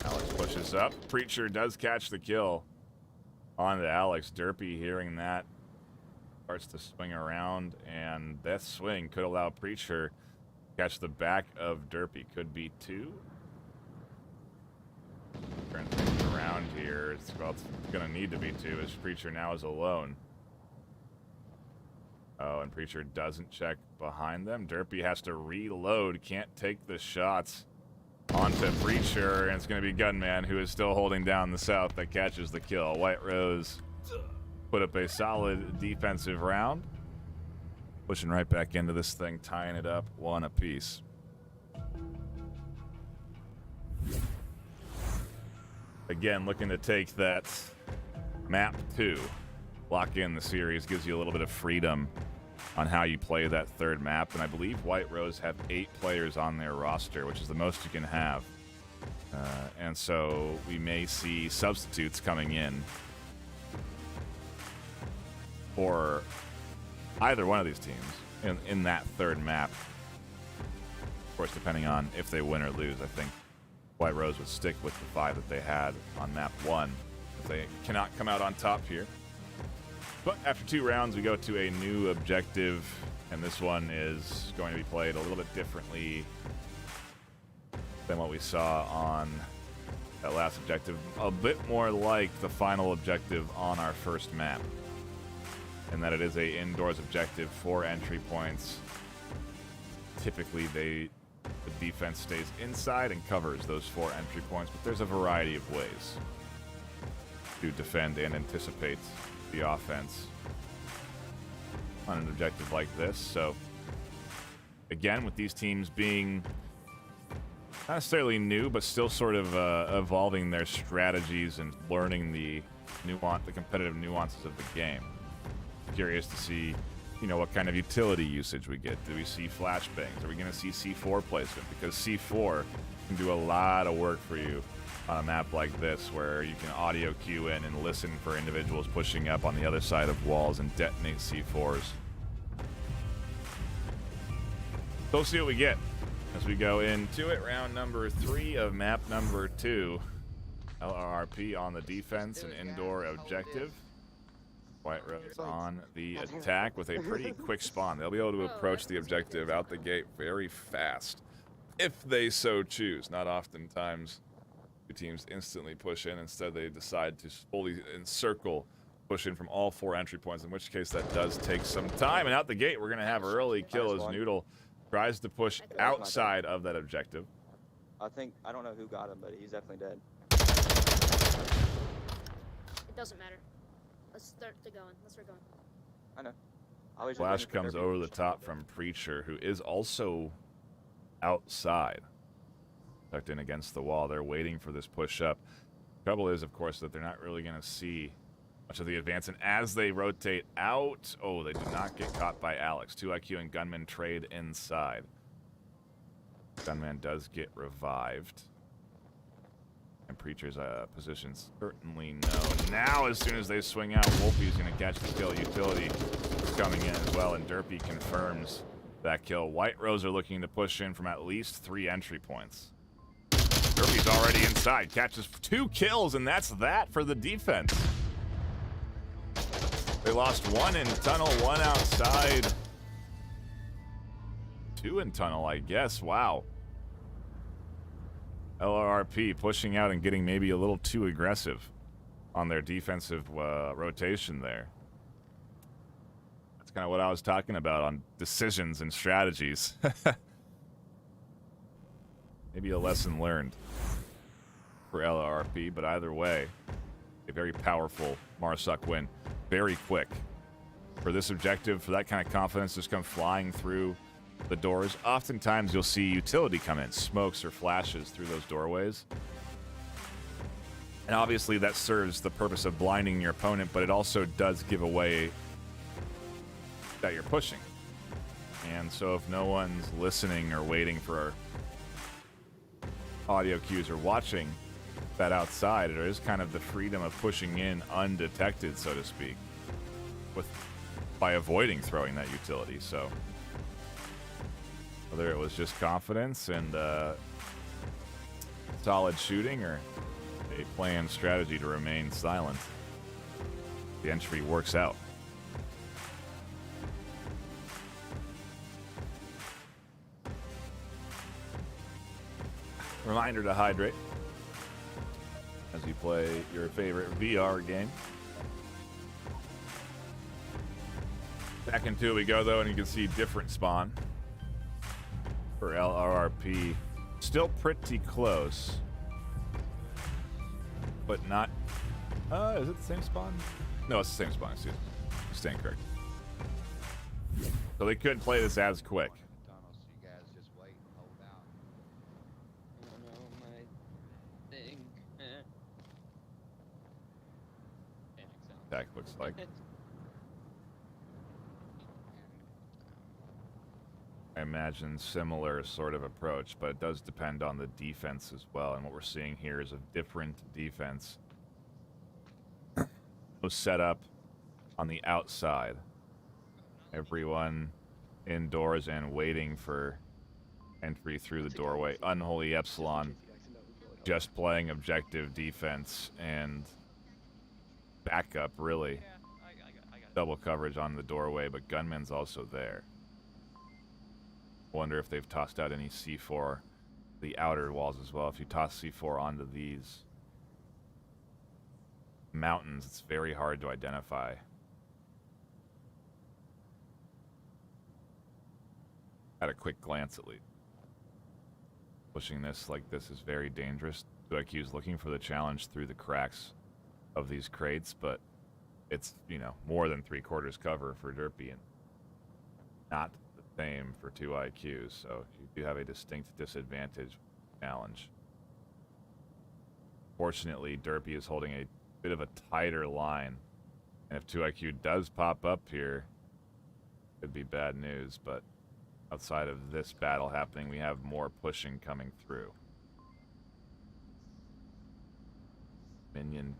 Alex pushes up. Preacher does catch the kill onto Alex. Derpy, hearing that, starts to swing around, and that swing could allow Preacher to catch the back of Derpy. Could be 2. Turn things around here. It's going to need to be 2 as Preacher now is alone. Oh, and Preacher doesn't check behind them. Derpy has to reload. Can't take the shots onto Preacher, and it's going to be Gunman, who is still holding down the south, that catches the kill. White Rose put up a solid defensive round. Pushing right back into this thing, tying it up 1 apiece. Again, looking to take that map 2. Lock in the series, gives you a little bit of freedom on how you play that third map, and I believe White Rose have 8 players on their roster, which is the most you can have. And so we may see substitutes coming in for either one of these teams in that third map. Of course, depending on if they win or lose, I think White Rose would stick with the 5 that they had on map 1 if they cannot come out on top here. But after 2 rounds, we go to a new objective, and this one is going to be played a little bit differently than what we saw on that last objective. A bit more like the final objective on our first map, in that it is a indoors objective, 4 entry points. Typically, the defense stays inside and covers those 4 entry points, but there's a variety of ways to defend and anticipate the offense on an objective like this. So again, with these teams being not necessarily new, but still sort of evolving their strategies and learning the competitive nuances of the game. Curious to see, what kind of utility usage we get. Do we see flashbangs? Are we going to see C4 placement? Because C4 can do a lot of work for you on a map like this, where you can audio cue in and listen for individuals pushing up on the other side of walls and detonate C4s. So we'll see what we get as we go into it. Round number 3 of map number 2. LRP on the defense and indoor objective. White Rose on the attack with a pretty quick spawn. They'll be able to approach the objective out the gate very fast, if they so choose. Not oftentimes do teams instantly push in. Instead, they decide to fully encircle push in from all 4 entry points, in which case that does take some time. And out the gate, we're going to have an early kill as Noodle tries to push outside of that objective. I don't know who got him, but he's definitely dead. It doesn't matter. Let's start going. Let's start going. I know. I was just Flash waiting for comes Derby to over the push top out. from Preacher, who is also outside, tucked in against the wall. They're waiting for this push up. Trouble is, of course, that they're not really going to see much of the advance. And as they rotate out, oh, they do not get caught by Alex. 2IQ and Gunman trade inside. Gunman does get revived. And Preacher's position's certainly known. Now, as soon as they swing out, Wolfie's going to catch the kill. Utility is coming in as well, and Derpy confirms that kill. White Rose are looking to push in from at least 3 entry points. Derpy's already inside, catches 2 kills, and that's that for the defense. They lost 1 in tunnel, 1 outside. 2 in tunnel, I guess. Wow. LRRP pushing out and getting maybe a little too aggressive on their defensive rotation there. That's kind of what I was talking about on decisions and strategies. Maybe a lesson learned for LRRP, but either way, a very powerful Marsuck win. Very quick. For this objective, for that kind of confidence, just come flying through the doors. Oftentimes you'll see utility come in, smokes or flashes through those doorways. And obviously that serves the purpose of blinding your opponent, but it also does give away that you're pushing. And so if no one's listening or waiting for audio cues or watching that outside, there is kind of the freedom of pushing in undetected, so to speak, by avoiding throwing that utility. So whether it was just confidence and solid shooting or a planned strategy to remain silent, the entry works out. Reminder to hydrate as you play your favorite VR game. Back into it we go, though, and you can see different spawn for LRRP. Still pretty close, but not... is it the same spawn? No, it's the same spawn, excuse me. I stand correct. So they could play this as quick. Tunnel, so you guys just wait and hold out. I don't know my thing. Panic sound. That looks like. I imagine similar sort of approach, but it does depend on the defense as well. And what we're seeing here is a different defense. Was set up on the outside. Everyone indoors and waiting for entry through the doorway. Unholy Epsilon just playing objective defense and backup, really. Double coverage on the doorway, but Gunman's also there. Wonder if they've tossed out any C4, the outer walls as well. If you toss C4 onto these mountains, it's very hard to identify. At a quick glance, at least. Pushing this like this is very dangerous. 2IQ is looking for the challenge through the cracks of these crates, but it's, you know, more than 3/4 cover for Derpy and not the same for 2IQ, so you do have a distinct disadvantage challenge. Fortunately, Derpy is holding a bit of a tighter line, and if 2IQ does pop up here, it could be bad news, but outside of this battle happening, we have more pushing coming through. Minion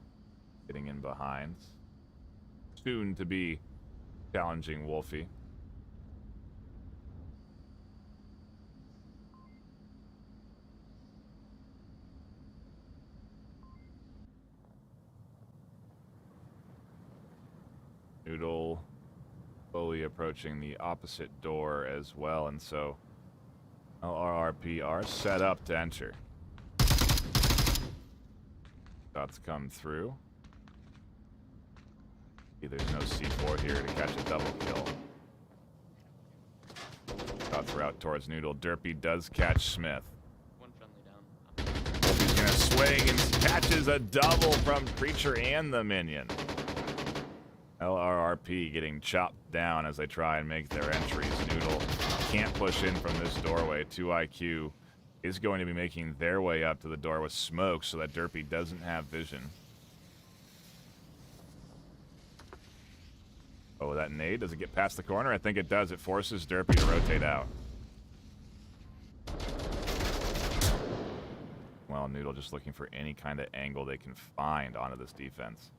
getting in behind. Soon to be challenging Wolfie. Noodle slowly approaching the opposite door as well, and so LRRP are set up to enter. Shots come through. There's no C4 here to catch a double kill. Shots are out towards Noodle. Derpy does catch Smith. One friendly down. He's gonna swing and catches a double from Preacher and the minion. LRRP getting chopped down as they try and make their entries. Noodle can't push in from this doorway. 2IQ is going to be making their way up to the door with smoke so that Derpy doesn't have vision. Oh, that nade, does it get past the corner? I think it does. It forces Derpy to rotate out. Well, Noodle just looking for any kind of angle they can find onto this defense.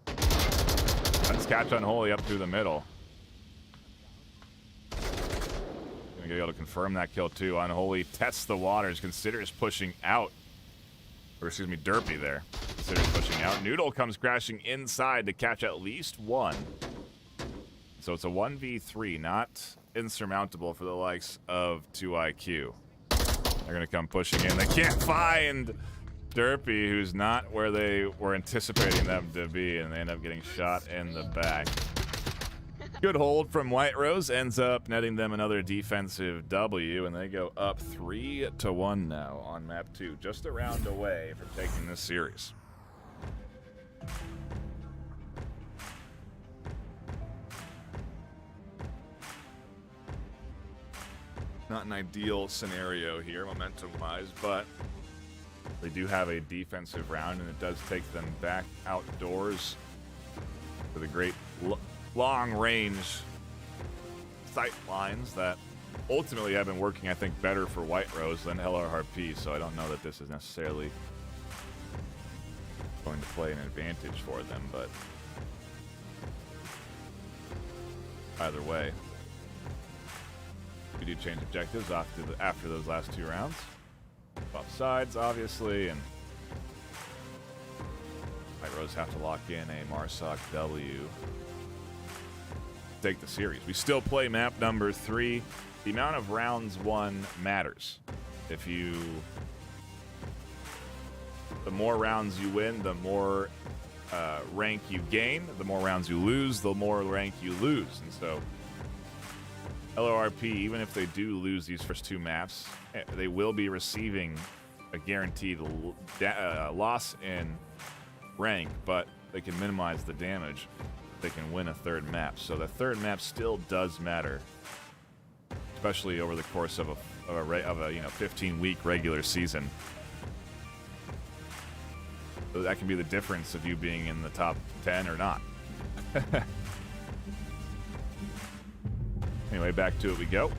Let's catch Unholy up through the middle. Gonna be able to confirm that kill too. Unholy tests the waters, considers pushing out. Or excuse me, Derpy there. Considers pushing out. Noodle comes crashing inside to catch at least one. So it's a 1v3, not insurmountable for the likes of 2IQ. They're gonna come pushing in. They can't find Derpy, who's not where they were anticipating them to be, and they end up getting shot in the back. Good hold from White Rose, ends up netting them another defensive W, and they go up 3-1 now on map 2, just a round away from taking this series. Not an ideal scenario here, momentum-wise, but they do have a defensive round, and it does take them back outdoors for the great long-range sight lines that ultimately have been working, I think, better for White Rose than LRRP, so I don't know that this is necessarily going to play an advantage for them, but either way, we do change objectives after those last two rounds. Swap sides, obviously, and White Rose have to lock in a Marsoc W. Take the series. We still play map number 3. The amount of rounds won matters. The more rounds you win, the more rank you gain. The more rounds you lose, the more rank you lose. And so LORP, even if they do lose these first two maps, they will be receiving a guaranteed loss in rank, but they can minimize the damage. They can win a third map. So the third map still does matter, especially over the course of a 15-week regular season. So that can be the difference of you being in the top 10 or not. Anyway, back to it we go.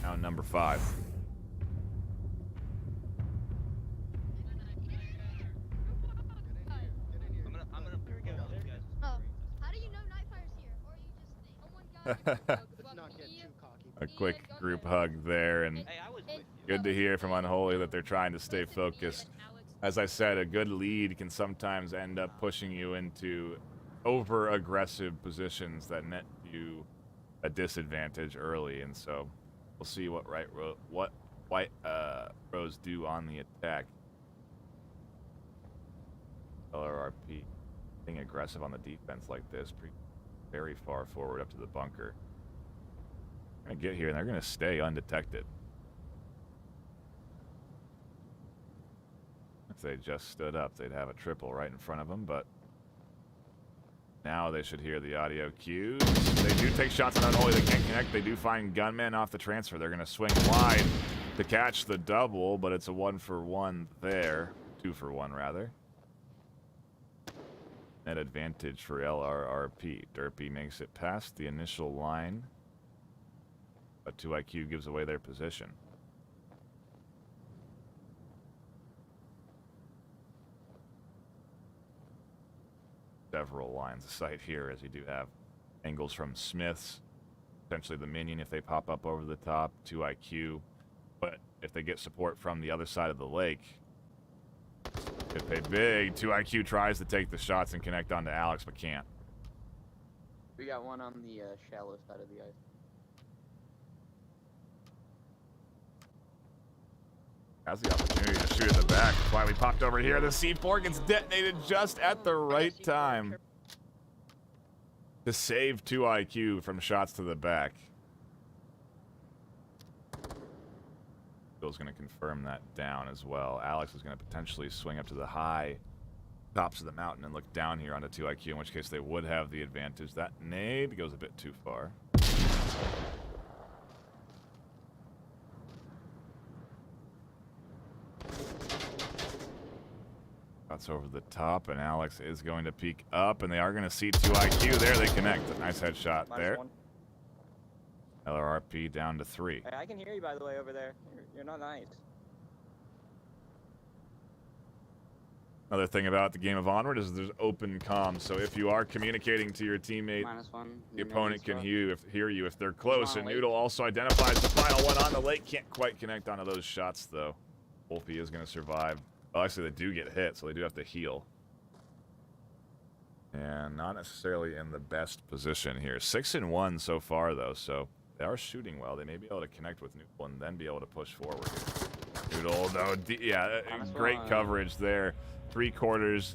Round number 5. A quick group hug there, and good to hear from Unholy that they're trying to stay focused. As I said, a good lead can sometimes end up pushing you into over-aggressive positions that net you a disadvantage early, and so we'll see what White Rose do on the attack. LRRP being aggressive on the defense like this, very far forward up to the bunker. They're gonna get here and they're gonna stay undetected. If they just stood up, they'd have a triple right in front of them, but now they should hear the audio cues. They do take shots on Unholy. They can't connect. They do find Gunman off the transfer. They're gonna swing wide to catch the double, but it's a 1-for-1 there. 2-for-1 rather. Net advantage for LRRP. Derpy makes it past the initial line, but 2IQ gives away their position. Several lines of sight here, as you do have angles from Smiths, potentially the minion if they pop up over the top, 2IQ, but if they get support from the other side of the lake, could pay big. 2IQ tries to take the shots and connect onto Alex, but can't. We got one on the shallow side of the ice. Has the opportunity to shoot in the back. That's why we popped over here. The C4 gets detonated just at the right time to save 2 IQ from shots to the back. Bill's going to confirm that down as well. Alex is going to potentially swing up to the high tops of the mountain and look down here onto 2 IQ, in which case they would have the advantage. That nade goes a bit too far. That's over the top, and Alex is going to peek up, and they are going to see 2 IQ. There they connect. Nice headshot there. -1. LRRP down to 3. Hey, I can hear you, by the way, over there. You're not nice. Another thing about the game of Onward is there's open comms, so if you are communicating to your teammate, -1. the opponent can hear you if they're close. on, And Lake. Noodle also identifies the final one on the lake. Can't quite connect onto those shots, though. Wolfie is going to survive. Well, actually, they do get hit, so they do have to heal. And not necessarily in the best position here. 6-1 so far, though, so they are shooting well. They may be able to connect with Noodle and then be able to push forward. Noodle, though, yeah, great coverage there. 3/4,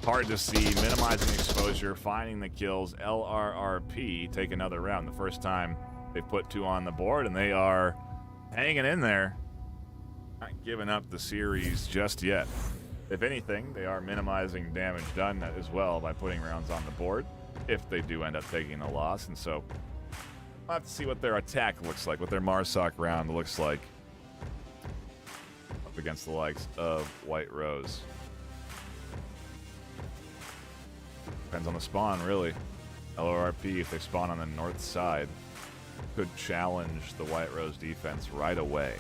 hard to see, minimizing exposure, finding the kills. LRRP take another round. The first time they put 2 on the board, and they are hanging in there. Not giving up the series just yet. If anything, they are minimizing damage done as well by putting rounds on the board if they do end up taking a loss. And so we'll have to see what their attack looks like, what their Marsoc round looks like up against the likes of White Rose. Depends on the spawn, really. LRRP, if they spawn on the north side, could challenge the White Rose defense right away.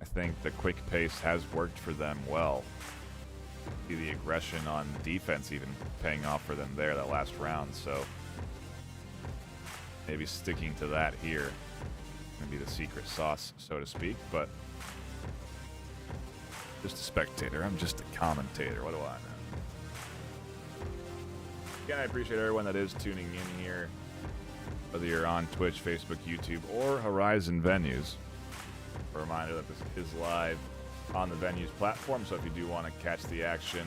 I think the quick pace has worked for them well. See the aggression on defense even paying off for them there that last round, so maybe sticking to that here can be the secret sauce, so to speak, but just a spectator. I'm just a commentator. What do I know? Again, I appreciate everyone that is tuning in here, whether you're on Twitch, Facebook, YouTube, or Horizon Venues. A reminder that this is live on the Venues platform, so if you do want to catch the action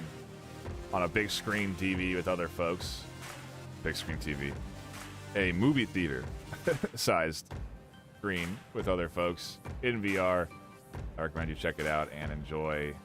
on a big screen TV with other folks, big screen TV, a movie theater sized screen with other folks in VR, I recommend you check it out and enjoy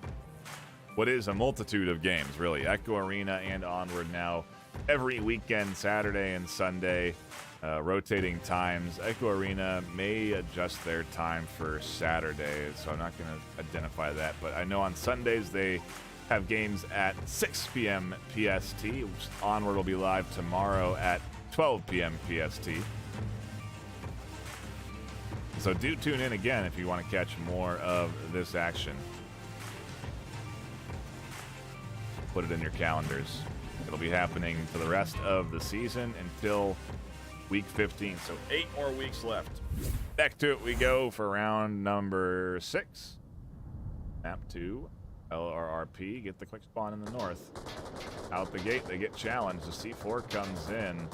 what is a multitude of games, really. Echo Arena and Onward now every weekend, Saturday and Sunday. Rotating times. Echo Arena may adjust their time for Saturday, so I'm not going to identify that. But I know on Sundays they have games at 6 p.m. PST. Onward will be live tomorrow at 12 p.m. PST. So do tune in again if you want to catch more of this action. Put it in your calendars. It'll be happening for the rest of the season until week 15, so 8 more weeks left. Back to it we go for round number 6. Map 2, LRRP, get the quick spawn in the north. Out the gate, they get challenged. The C4 comes in.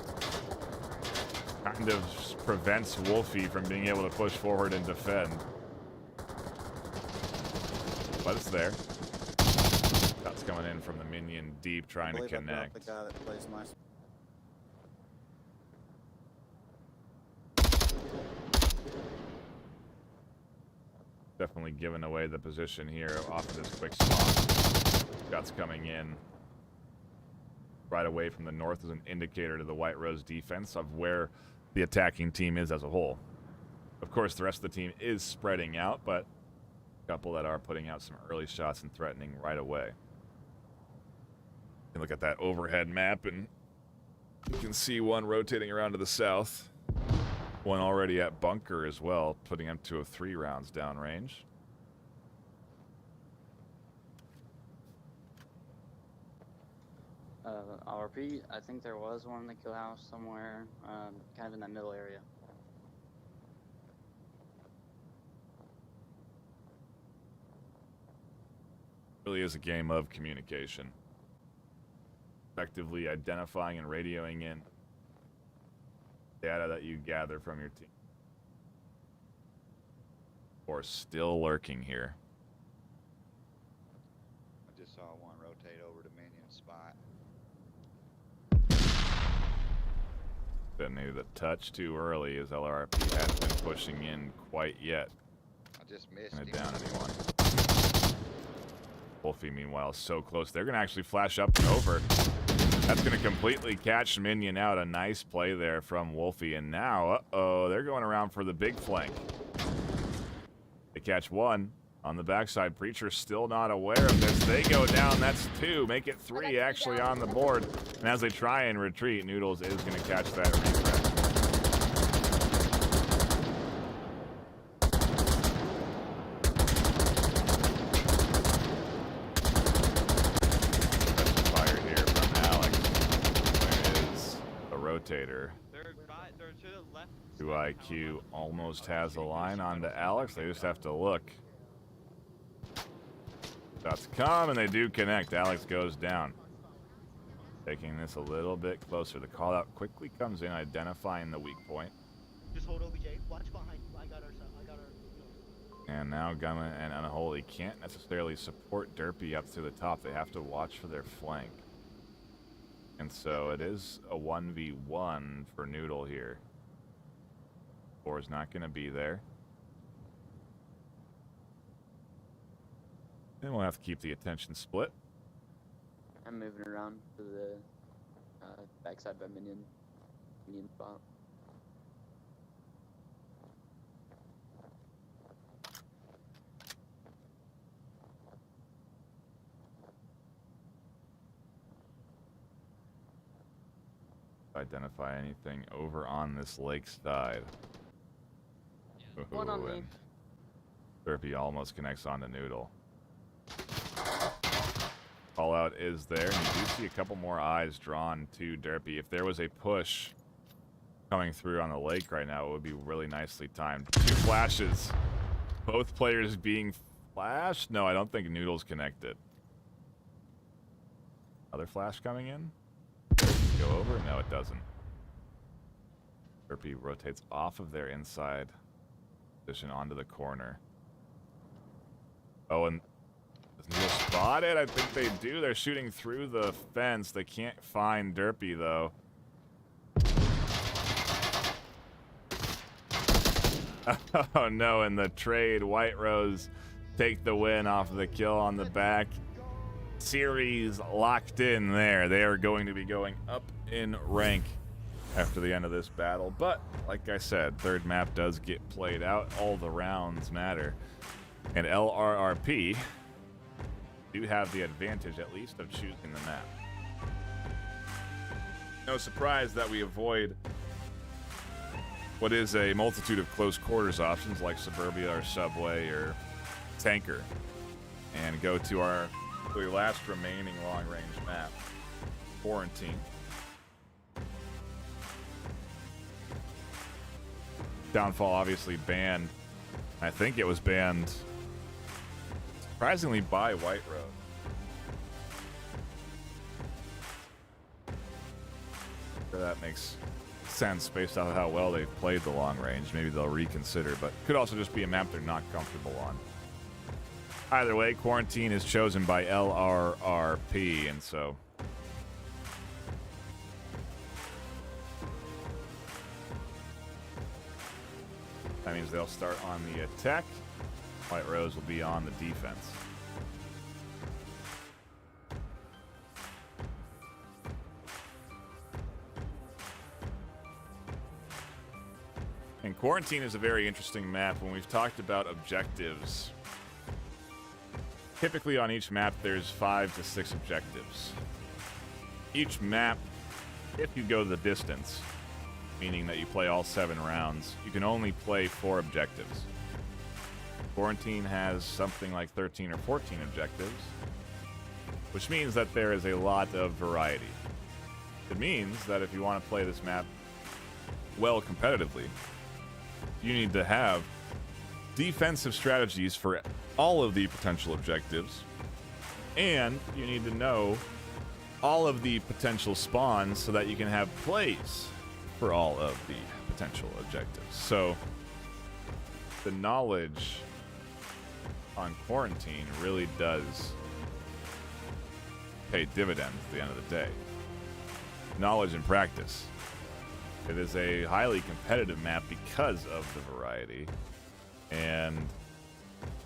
Kind of prevents Wolfie from being able to push forward and defend. But it's there. That's coming in from the minion deep, trying to connect. The guy that plays nice. Definitely giving away the position here off of this quick spawn. Shots coming in right away from the north is an indicator to the White Rose defense of where the attacking team is as a whole. Of course, the rest of the team is spreading out, but a couple that are putting out some early shots and threatening right away. You can look at that overhead map, and you can see one rotating around to the south. One already at bunker as well, putting up to 3 rounds downrange. RP, I think there was one in the kill house somewhere, kind of in that middle area. Really is a game of communication. Effectively identifying and radioing in data that you gather from your team. Or still lurking here. I just saw one rotate over to minion spot. Detonated a touch too early as LRP hasn't been pushing in quite yet. I just missed Gonna him. down anyone. Wolfie, meanwhile, so close. They're gonna actually flash up and over. That's gonna completely catch Minion out. A nice play there from Wolfie. And now, uh-oh, they're going around for the big flank. They catch one on the backside. Preacher still not aware of this. They go down. That's two. Make it three actually on the board. And as they try and retreat, Noodles is gonna catch that refresh. Rotator. They're to the left. 2IQ almost has a line onto Alex. They just have to look. Shots come, and they do connect. Alex goes down. Taking this a little bit closer. The call out quickly comes in, identifying the weak point. Just hold OBJ. Watch behind. I got our. And now Gunman and Unholy can't necessarily support Derpy up to the top. They have to watch for their flank. And so it is a 1v1 for Noodle here. 4 is not going to be there. And we'll have to keep the attention split. I'm moving around to the backside by minion spot. Identify anything over on this lake side. One on me. And Derpy almost connects on to Noodle. Call out is there, and you do see a couple more eyes drawn to Derpy. If there was a push coming through on the lake right now, it would be really nicely timed. 2 flashes. Both players being flashed? No, I don't think Noodle's connected. Other flash coming in? Go over? No, it doesn't. Derpy rotates off of their inside position onto the corner. Oh, and does Noodle spot it? I think they do. They're shooting through the fence. They can't find Derpy, though. Oh, no, and the trade. White Rose take the win off of the kill on the back. Series locked in there. They are going to be going up in rank after the end of this battle. But, like I said, third map does get played out. All the rounds matter. And LRRP do have the advantage, at least, of choosing the map. No surprise that we avoid what is a multitude of close quarters options like Suburbia or Subway or Tanker, and go to our last remaining long-range map, Quarantine. Downfall obviously banned. I think it was banned surprisingly by White Road. Sure, that makes sense based off of how well they've played the long range. Maybe they'll reconsider, but could also just be a map they're not comfortable on. Either way, Quarantine is chosen by LRRP, and so that means they'll start on the attack. White Rose will be on the defense. And Quarantine is a very interesting map. When we've talked about objectives, typically on each map there's 5 to 6 objectives. Each map, if you go the distance, meaning that you play all 7 rounds, you can only play 4 objectives. Quarantine has something like 13 or 14 objectives, which means that there is a lot of variety. It means that if you want to play this map well competitively, you need to have defensive strategies for all of the potential objectives, and you need to know all of the potential spawns so that you can have plays for all of the potential objectives. So the knowledge on quarantine really does pay dividends at the end of the day. Knowledge and practice. It is a highly competitive map because of the variety. And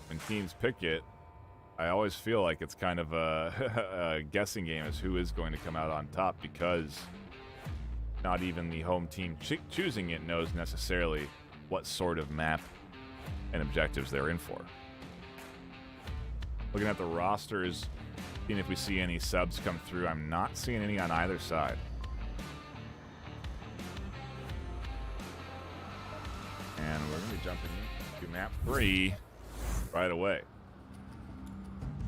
when teams pick it, I always feel like it's kind of a, a guessing game as who is going to come out on top, because not even the home team choosing it knows necessarily what sort of map and objectives they're in for. Looking at the rosters, seeing if we see any subs come through. I'm not seeing any on either side. And we're going to be jumping into map 3 right away.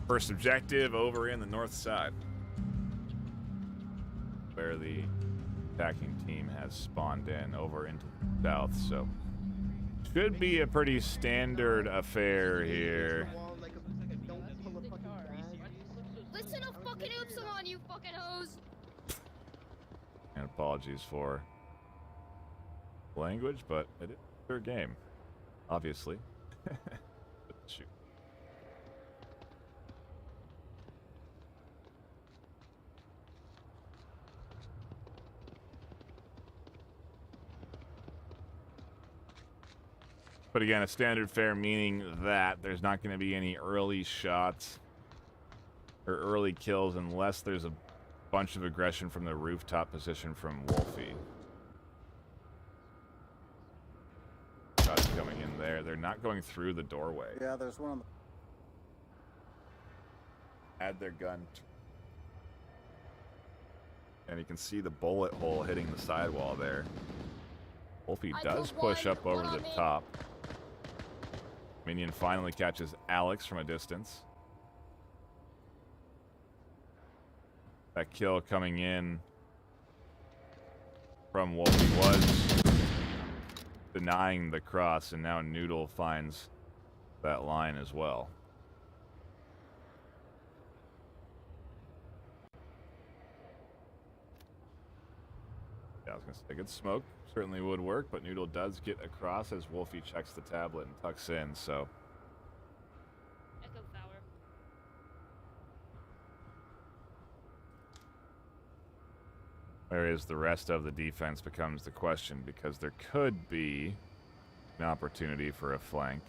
First objective over in the north side, where the attacking team has spawned in over into the south. So should be a pretty standard affair here. Listen to fucking Upsilon, you fucking hoes! And apologies for language, but it is their game, obviously. Shoot. But again, a standard fare, meaning that there's not going to be any early shots or early kills unless there's a bunch of aggression from the rooftop position from Wolfie. Shots coming in there. They're not going through the doorway. Yeah, there's one on the... Add their gun. And you can see the bullet hole hitting the sidewall there. Wolfie does push up over the top. Minion finally catches Alex from a distance. That kill coming in from Wolfie was denying the cross, and now Noodle finds that line as well. Yeah, I was gonna say good smoke certainly would work, but Noodle does get across as Wolfie checks the tablet and tucks in, so. Echo Power. Whereas the rest of the defense becomes the question, because there could be an opportunity for a flank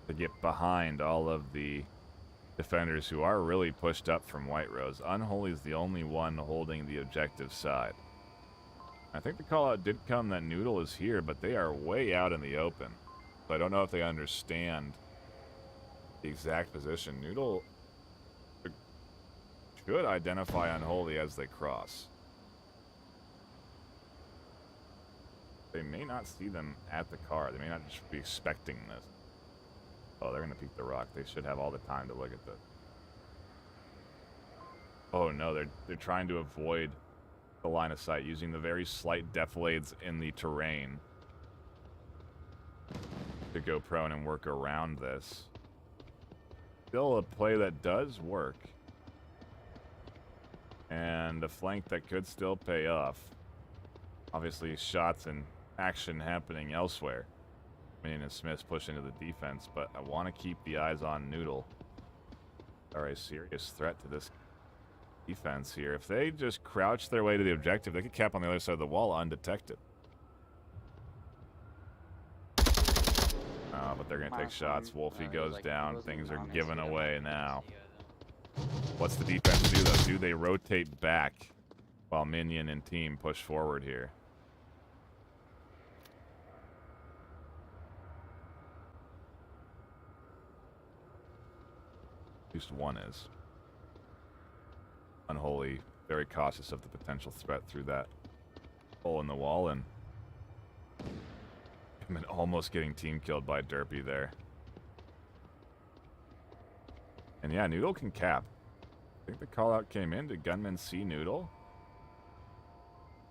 to get behind all of the defenders who are really pushed up from White Rose. Unholy is the only one holding the objective side. I think the call out did come that Noodle is here, but they are way out in the open. So I don't know if they understand the exact position. Noodle should identify Unholy as they cross. They may not see them at the car. They may not just be expecting this. Oh, they're going to peek the rock. They should have all the time to look at this. Oh no, they're trying to avoid the line of sight using the very slight defilades in the terrain to go prone and work around this. Still a play that does work, and a flank that could still pay off. Obviously shots and action happening elsewhere. Minion and Smith's push into the defense, but I want to keep the eyes on Noodle. Are a serious threat to this defense here. If they just crouch their way to the objective, they could cap on the other side of the wall undetected. But they're going to take shots. Wolfie goes down. Things are given away now. What's the defense do, though? Do they rotate back while Minion and team push forward here? At least one is. Unholy, very cautious of the potential threat through that hole in the wall, and almost getting team killed by Derpy there. And yeah, Noodle can cap. I think the call out came in. Did Gunman see Noodle?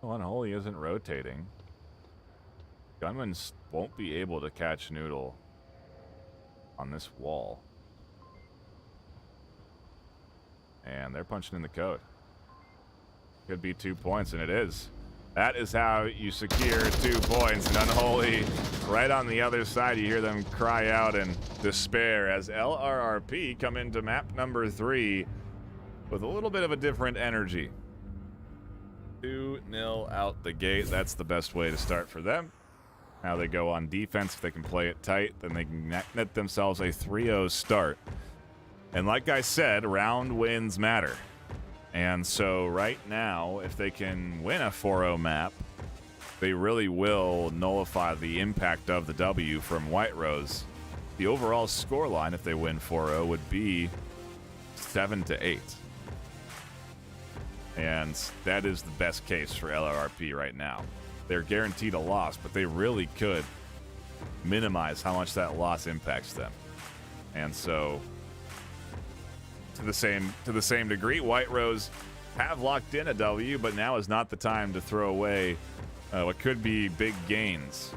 Well, Unholy isn't rotating. Gunman won't be able to catch Noodle on this wall. And they're punching in the code. Could be 2 points, and it is. That is how you secure 2 points. And Unholy, right on the other side, you hear them cry out in despair as LRRP come into map number 3 with a little bit of a different energy. 2-0 out the gate. That's the best way to start for them. Now they go on defense. If they can play it tight, then they can net themselves a 3-0 start. And like I said, round wins matter. And so right now, if they can win a 4-0 map, they really will nullify the impact of the W from White Rose. The overall scoreline, if they win 4-0, would be 7-8. And that is the best case for LRRP right now. They're guaranteed a loss, but they really could minimize how much that loss impacts them. And so to the same degree, White Rose have locked in a W, but now is not the time to throw away what could be big gains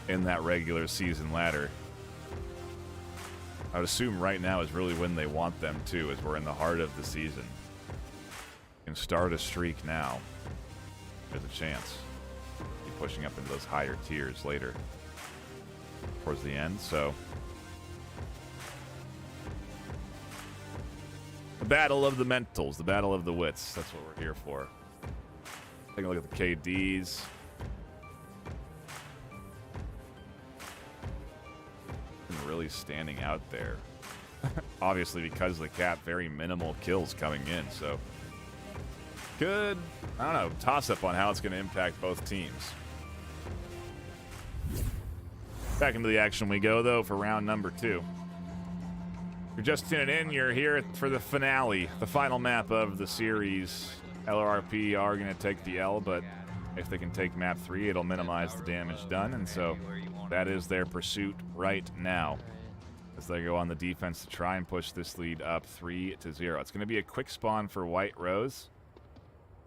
in that regular season ladder. I would assume right now is really when they want them to, as we're in the heart of the season. You can start a streak now. There's a chance. Be pushing up into those higher tiers later, towards the end. So the battle of the mentals, the battle of the wits. That's what we're here for. Take a look at the KDs. And really standing out there. Obviously, because of the cap, very minimal kills coming in. So, good, I don't know, toss-up on how it's going to impact both teams. Back into the action we go, though, for round number 2. If you're just tuning in, you're here for the finale, the final map of the series. LRRP are going to take the L, but if they can take map 3, it'll minimize the damage done, and so that is their pursuit right now as they go on the defense to try and push this lead up 3-0. It's going to be a quick spawn for White Rose.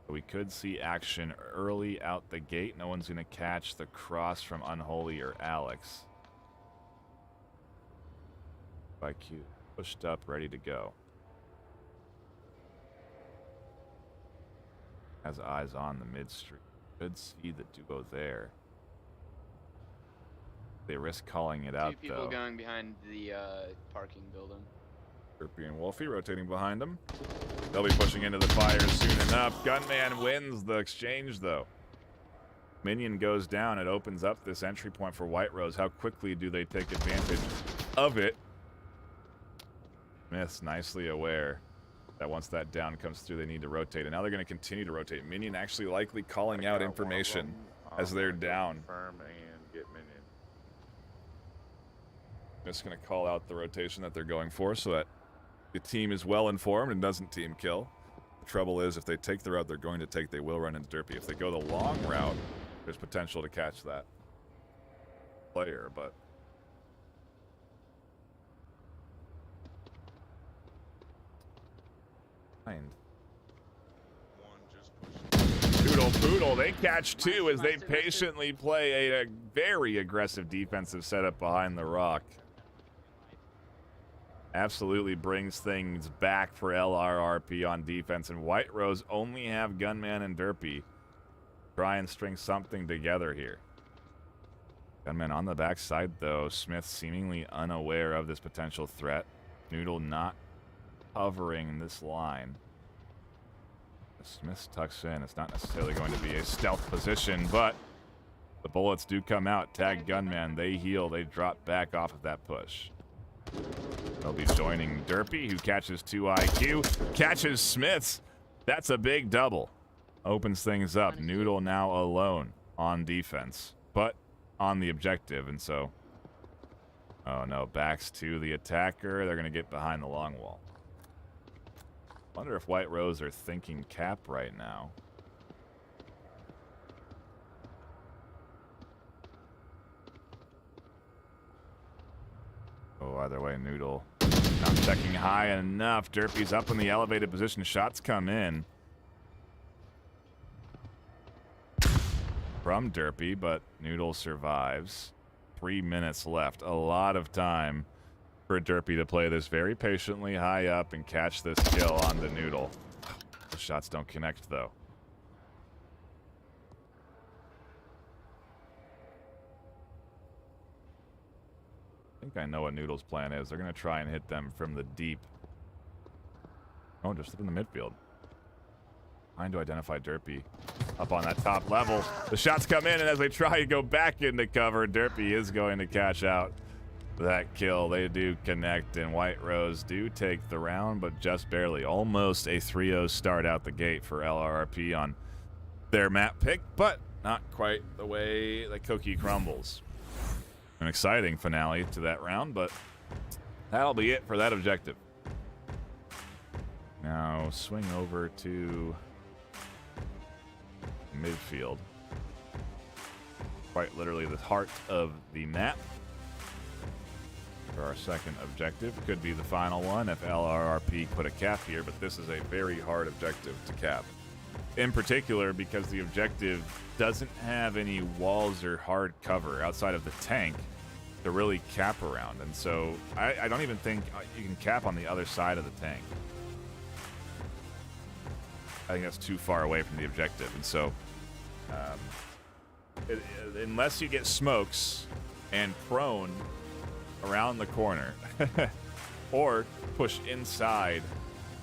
We could see action early out the gate. No one's going to catch the cross from Unholy or Alex. By Q. Pushed up, ready to go. Has eyes on the mid street. Could see the duo there. They risk calling it out, though. 2 people going behind the parking building. Derpy and Wolfie rotating behind them. They'll be pushing into the fire soon enough. Gunman wins the exchange, though. Minion goes down. It opens up this entry point for White Rose. How quickly do they take advantage of it? Smith's nicely aware that once that down comes through, they need to rotate. And now they're going to continue to rotate. Minion actually likely calling out information as they're down. Confirm and get minion. Just going to call out the rotation that they're going for so that the team is well informed and doesn't team kill. The trouble is, if they take the route they're going to take, they will run into Derpy. If they go the long route, there's potential to catch that player, but Poodle, they catch 2 as they patiently play a very aggressive defensive setup behind the rock. Absolutely brings things back for LRRP on defense, and White Rose only have Gunman and Derpy. Try and string something together here. Gunman on the backside, though. Smith seemingly unaware of this potential threat. Noodle not hovering this line. Smith tucks in. It's not necessarily going to be a stealth position, but the bullets do come out. Tag Gunman. They heal. They drop back off of that push. They'll be joining Derpy, who catches 2 IQ. Catches Smiths. That's a big double. Opens things up. Noodle now alone on defense, but on the objective, and so... Oh no, backs to the attacker. They're going to get behind the long wall. Wonder if White Rose are thinking cap right now. Oh, either way, Noodle not checking high enough. Derpy's up in the elevated position. Shots come in from Derpy, but Noodle survives. 3 minutes left. A lot of time for Derpy to play this very patiently high up and catch this kill on the Noodle. The shots don't connect, though. think I know what Noodle's plan is. They're going to try and hit them from the deep. Oh, just in the midfield. Trying to identify Derpy up on that top level. The shots come in, and as they try to go back into cover, Derpy is going to catch out that kill. They do connect, and White Rose do take the round, but just barely. Almost a 3-0 start out the gate for LRRP on their map pick, but not quite the way the cookie crumbles. An exciting finale to that round, but that'll be it for that objective. Now swing over to midfield. Quite literally the heart of the map for our second objective. Could be the final one if LRRP put a cap here, but this is a very hard objective to cap. In particular because the objective doesn't have any walls or hard cover outside of the tank to really cap around. And so I don't even think you can cap on the other side of the tank. I think that's too far away from the objective. And so unless you get smokes and prone around the corner or push inside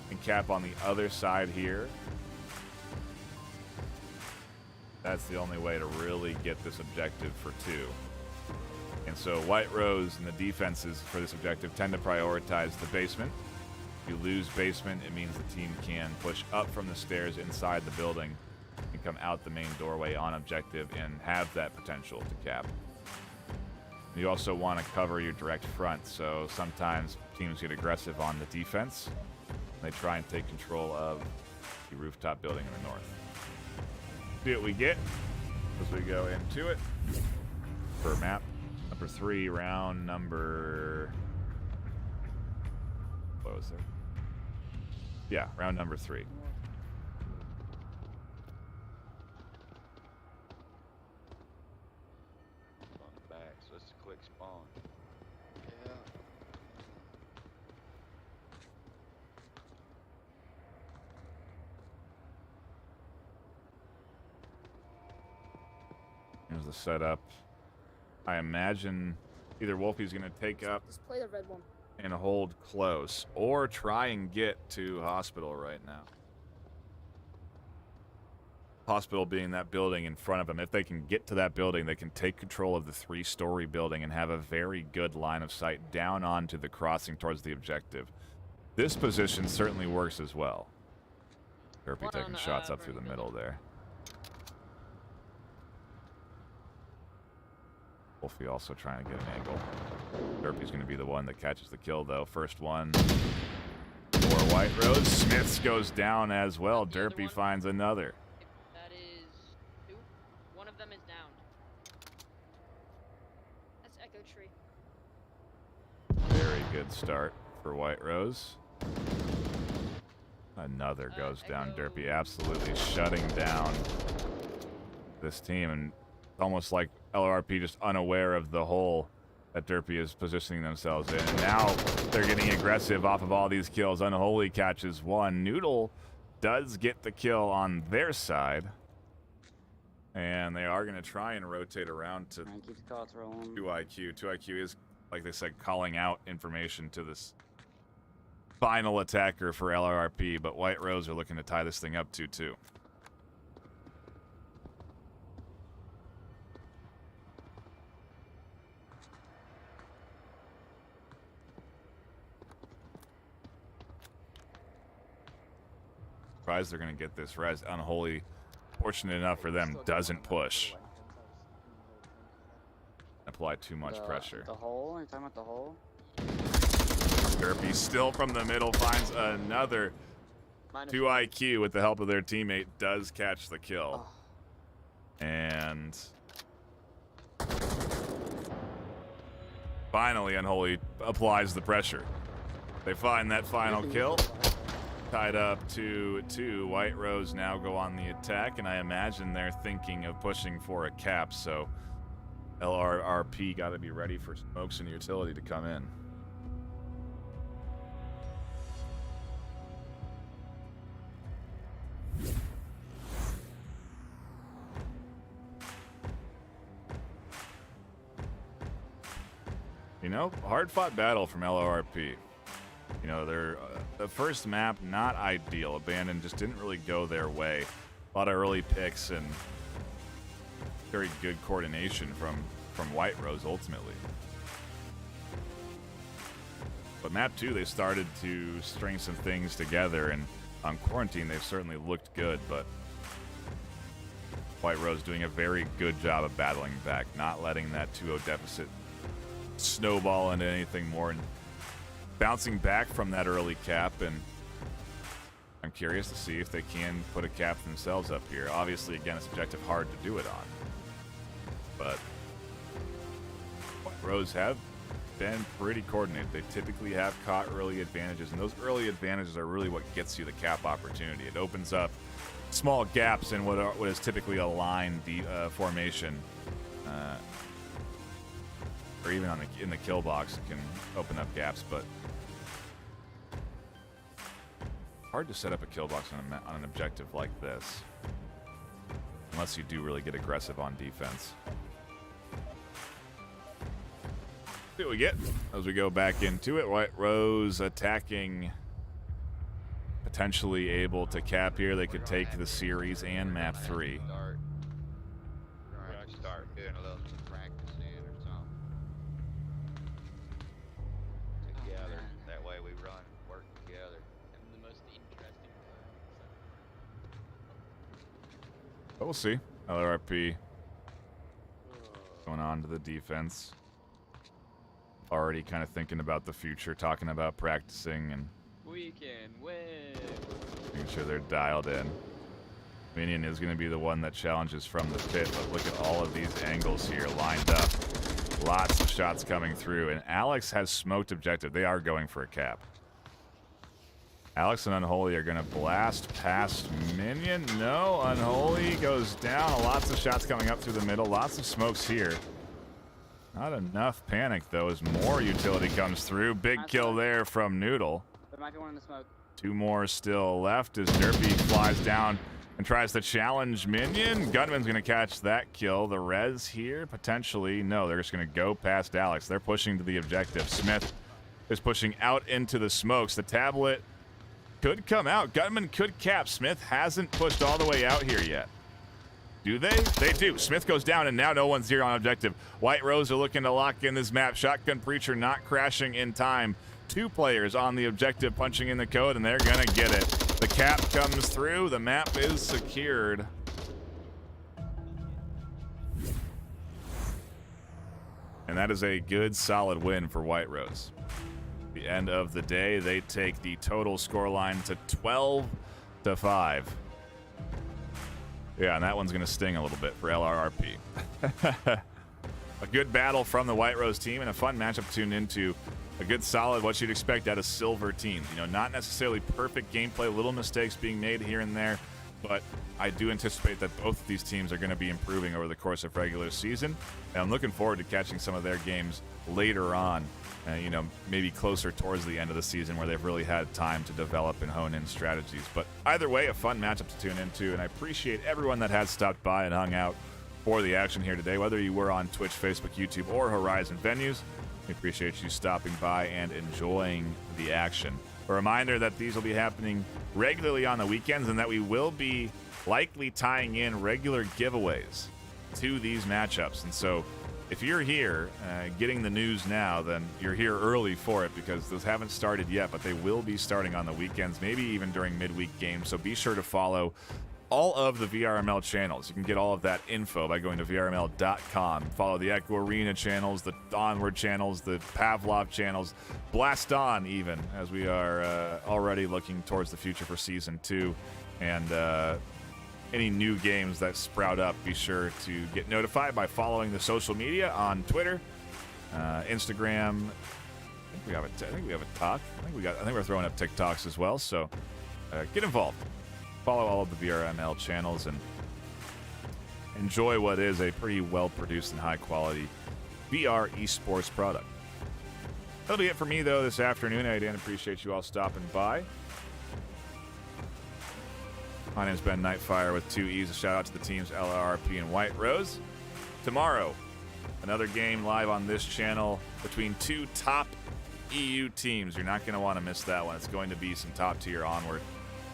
and cap on the other side here, that's the only way to really get this objective for 2. And so White Rose and the defenses for this objective tend to prioritize the basement. If you lose basement, it means the team can push up from the stairs inside the building and come out the main doorway on objective and have that potential to cap. You also want to cover your direct front, so sometimes teams get aggressive on the defense. They try and take control of the rooftop building in the north. See what we get as we go into it. For map number 3, round number... What was it? Yeah, round number 3. On the back, so it's a quick spawn. Yeah. Here's the setup. I imagine either Wolfie's going to take up Just play the red one. and hold close, or try and get to hospital right now. Hospital being that building in front of them. If they can get to that building, they can take control of the 3-story building and have a very good line of sight down onto the crossing towards the objective. This position certainly works as well. Derpy One taking on, shots up through Burning the middle Building. there. Wolfie also trying to get an angle. Derpy's going to be the one that catches the kill, though. First one for White Rose. Smiths goes down as well. The other Derpy one. finds another. That is 2. One of them is down. That's Echo Tree. Very good start for White Rose. Another goes down. Echo. Derpy absolutely shutting down this team, and almost like LRP just unaware of the hole that Derpy is positioning themselves in. And now they're getting aggressive off of all these kills. Unholy catches one. Noodle does get the kill on their side. And they are going to try and rotate around to Try and keep the cots rolling. 2IQ. 2IQ is, like they said, calling out information to this final attacker for LRRP, but White Rose are looking to tie this thing up 2-2. Surprised they're going to get this res. Unholy, fortunate enough for them, doesn't push. Apply too much pressure. The hole? Are you talking about the hole? Derpy still from the middle finds another. Minus 2IQ with the help of their teammate does catch the kill. And finally Unholy applies the pressure. They find that final kill. Tied up to 2. White Rose now go on the attack, and I imagine they're thinking of pushing for a cap, so LRRP got to be ready for smokes and utility to come in. You know, hard-fought battle from LRP. You know, their the first map, not ideal. Abandon just didn't really go their way. A lot of early picks and very good coordination from White Rose ultimately. But map 2, they started to string some things together, and on Quarantine, they've certainly looked good, but White Rose doing a very good job of battling back, not letting that 2-0 deficit snowball into anything more, and bouncing back from that early cap. And I'm curious to see if they can put a cap themselves up here. Obviously, again, it's objective hard to do it on, but White Rose have been pretty coordinated. They typically have caught early advantages, and those early advantages are really what gets you the cap opportunity. It opens up small gaps in what is typically a line formation, or even in the kill box, it can open up gaps. But hard to set up a kill box on an objective like this, unless you do really get aggressive on defense. See what we get as we go back into it. White Rose attacking, potentially able to cap here. They could take the series and map 3. Start. We're gonna start doing a little practicing or something together. man. That way we run, work together. I'm the most interesting player. But we'll see. LRP going on to the defense. Already kind of thinking about the future, talking about practicing and We can win. making sure they're dialed in. Minion is going to be the one that challenges from the pit, but look at all of these angles here lined up. Lots of shots coming through, and Alex has smoked objective. They are going for a cap. Alex and Unholy are going to blast past Minion. No, Unholy goes down. Lots of shots coming up through the middle. Lots of smokes here. Not enough panic, though, as more utility comes through. Big kill there from Noodle. There might be one in the smoke. 2 more still left as Derpy flies down and tries to challenge Minion. Gunman's going to catch that kill. The res here, potentially. No, they're just going to go past Alex. They're pushing to the objective. Smith is pushing out into the smokes. The tablet could come out. Gunman could cap. Smith hasn't pushed all the way out here yet. Do they? They do. Smith goes down, and now no one's here on objective. White Rose are looking to lock in this map. Shotgun Preacher not crashing in time. 2 players on the objective punching in the code, and they're going to get it. The cap comes through. The map is secured. And that is a good, solid win for White Rose. At the end of the day, they take the total scoreline to 12-5. Yeah, and that one's going to sting a little bit for LRRP. A good battle from the White Rose team and a fun matchup to tune into. A good, solid, what you'd expect out of silver teams. You know, not necessarily perfect gameplay, little mistakes being made here and there, but I do anticipate that both of these teams are going to be improving over the course of regular season, and I'm looking forward to catching some of their games later on, you know, maybe closer towards the end of the season where they've really had time to develop and hone in strategies. But either way, a fun matchup to tune into, and I appreciate everyone that has stopped by and hung out for the action here today, whether you were on Twitch, Facebook, YouTube, or Horizon venues. We appreciate you stopping by and enjoying the action. A reminder that these will be happening regularly on the weekends, and that we will be likely tying in regular giveaways to these matchups. And so if you're here getting the news now, then you're here early for it, because those haven't started yet, but they will be starting on the weekends, maybe even during midweek games. So be sure to follow all of the VRML channels. You can get all of that info by going to VRML.com. Follow the Echo Arena channels, the Onward channels, the Pavlov channels, Blast On even, as we are already looking towards the future for Season 2. And any new games that sprout up, be sure to get notified by following the social media on Twitter, Instagram. I think we have a talk. I think we're throwing up TikToks as well. So get involved. Follow all of the VRML channels and enjoy what is a pretty well-produced and high-quality VR esports product. That'll be it for me, though, this afternoon. I again appreciate you all stopping by. My name's Ben Nightfire with 2 E's. A shout-out to the teams LRP and White Rose. Tomorrow, Another game live on this channel between two top EU teams. You're not going to want to miss that one. It's going to be some top tier Onward.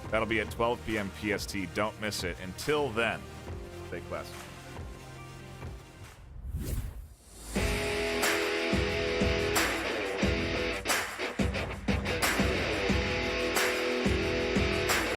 That'll be at 12 p.m. PST. Don't miss it. Until then, stay classy.